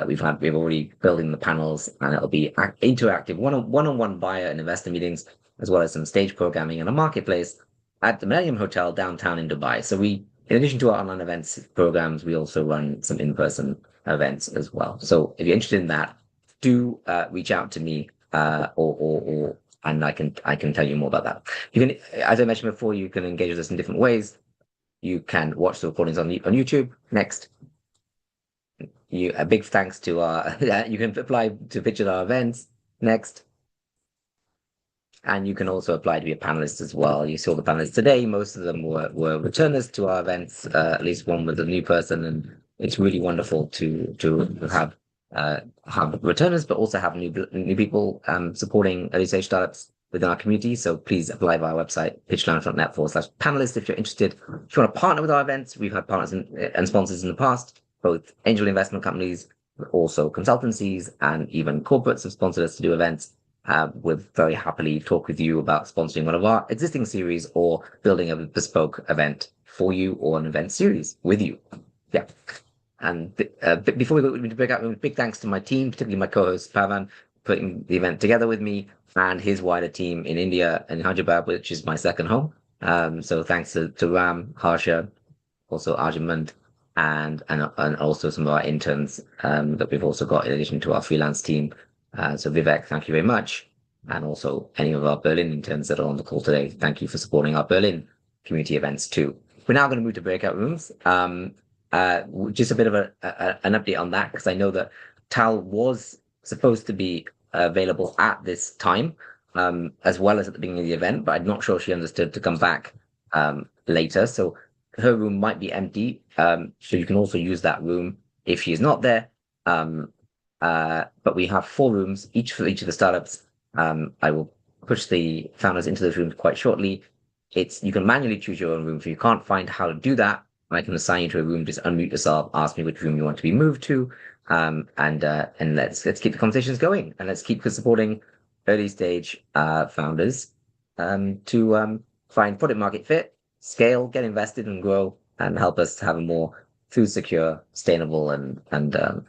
We've already building the panels, and it'll be interactive one-on-one buyer and investor meetings, as well as some stage programming and a marketplace at the Millennium Hotel downtown in Dubai. So in addition to our online events programs, we also run some in-person events as well. So if you're interested in that, do reach out to me. And I can tell you more about that. You can, as I mentioned before, you can engage with us in different ways. You can watch the recordings on YouTube. Next, a big thanks to our. You can apply to pitch at our events. Next, and you can also apply to be a panelist as well. You saw the panelists today. Most of them were returners to our events. At least one was a new person, and it's really wonderful to have returners, but also have new people supporting early stage startups within our community. So please apply via our website, pitchlounge.net/panelist if you're interested. If you want to partner with our events, we've had partners and sponsors in the past, both angel investment companies, but also consultancies, and even corporates have sponsored us to do events. We'll very happily talk with you about sponsoring one of our existing series or building a bespoke event for you, or an event series with you. Yeah. And before we go into breakout, big thanks to my team, particularly my co-host Pavan, putting the event together with me, and his wider team in India and Hyderabad, which is my second home. So thanks to Ram, Harsha, also Arjumand, and also some of our interns that we've also got in addition to our freelance team. So Vivek, thank you very much. And also any of our Berlin interns that are on the call today, thank you for supporting our Berlin community events too. We're now going to move to breakout rooms. Just a bit of an update on that, because I know that Tal was supposed to be available at this time, as well as at the beginning of the event, but I'm not sure she understood to come back later. So her room might be empty. So you can also use that room if she's not there. But we have 4 rooms, each for each of the startups. I will push the founders into those rooms quite shortly. You can manually choose your own room. If you can't find how to do that, I can assign you to a room. Just unmute yourself, ask me which room you want to be moved to, and let's keep the conversations going, and let's keep supporting early stage founders to find product market fit, scale, get invested, and grow, and help us to have a more food secure, sustainable, and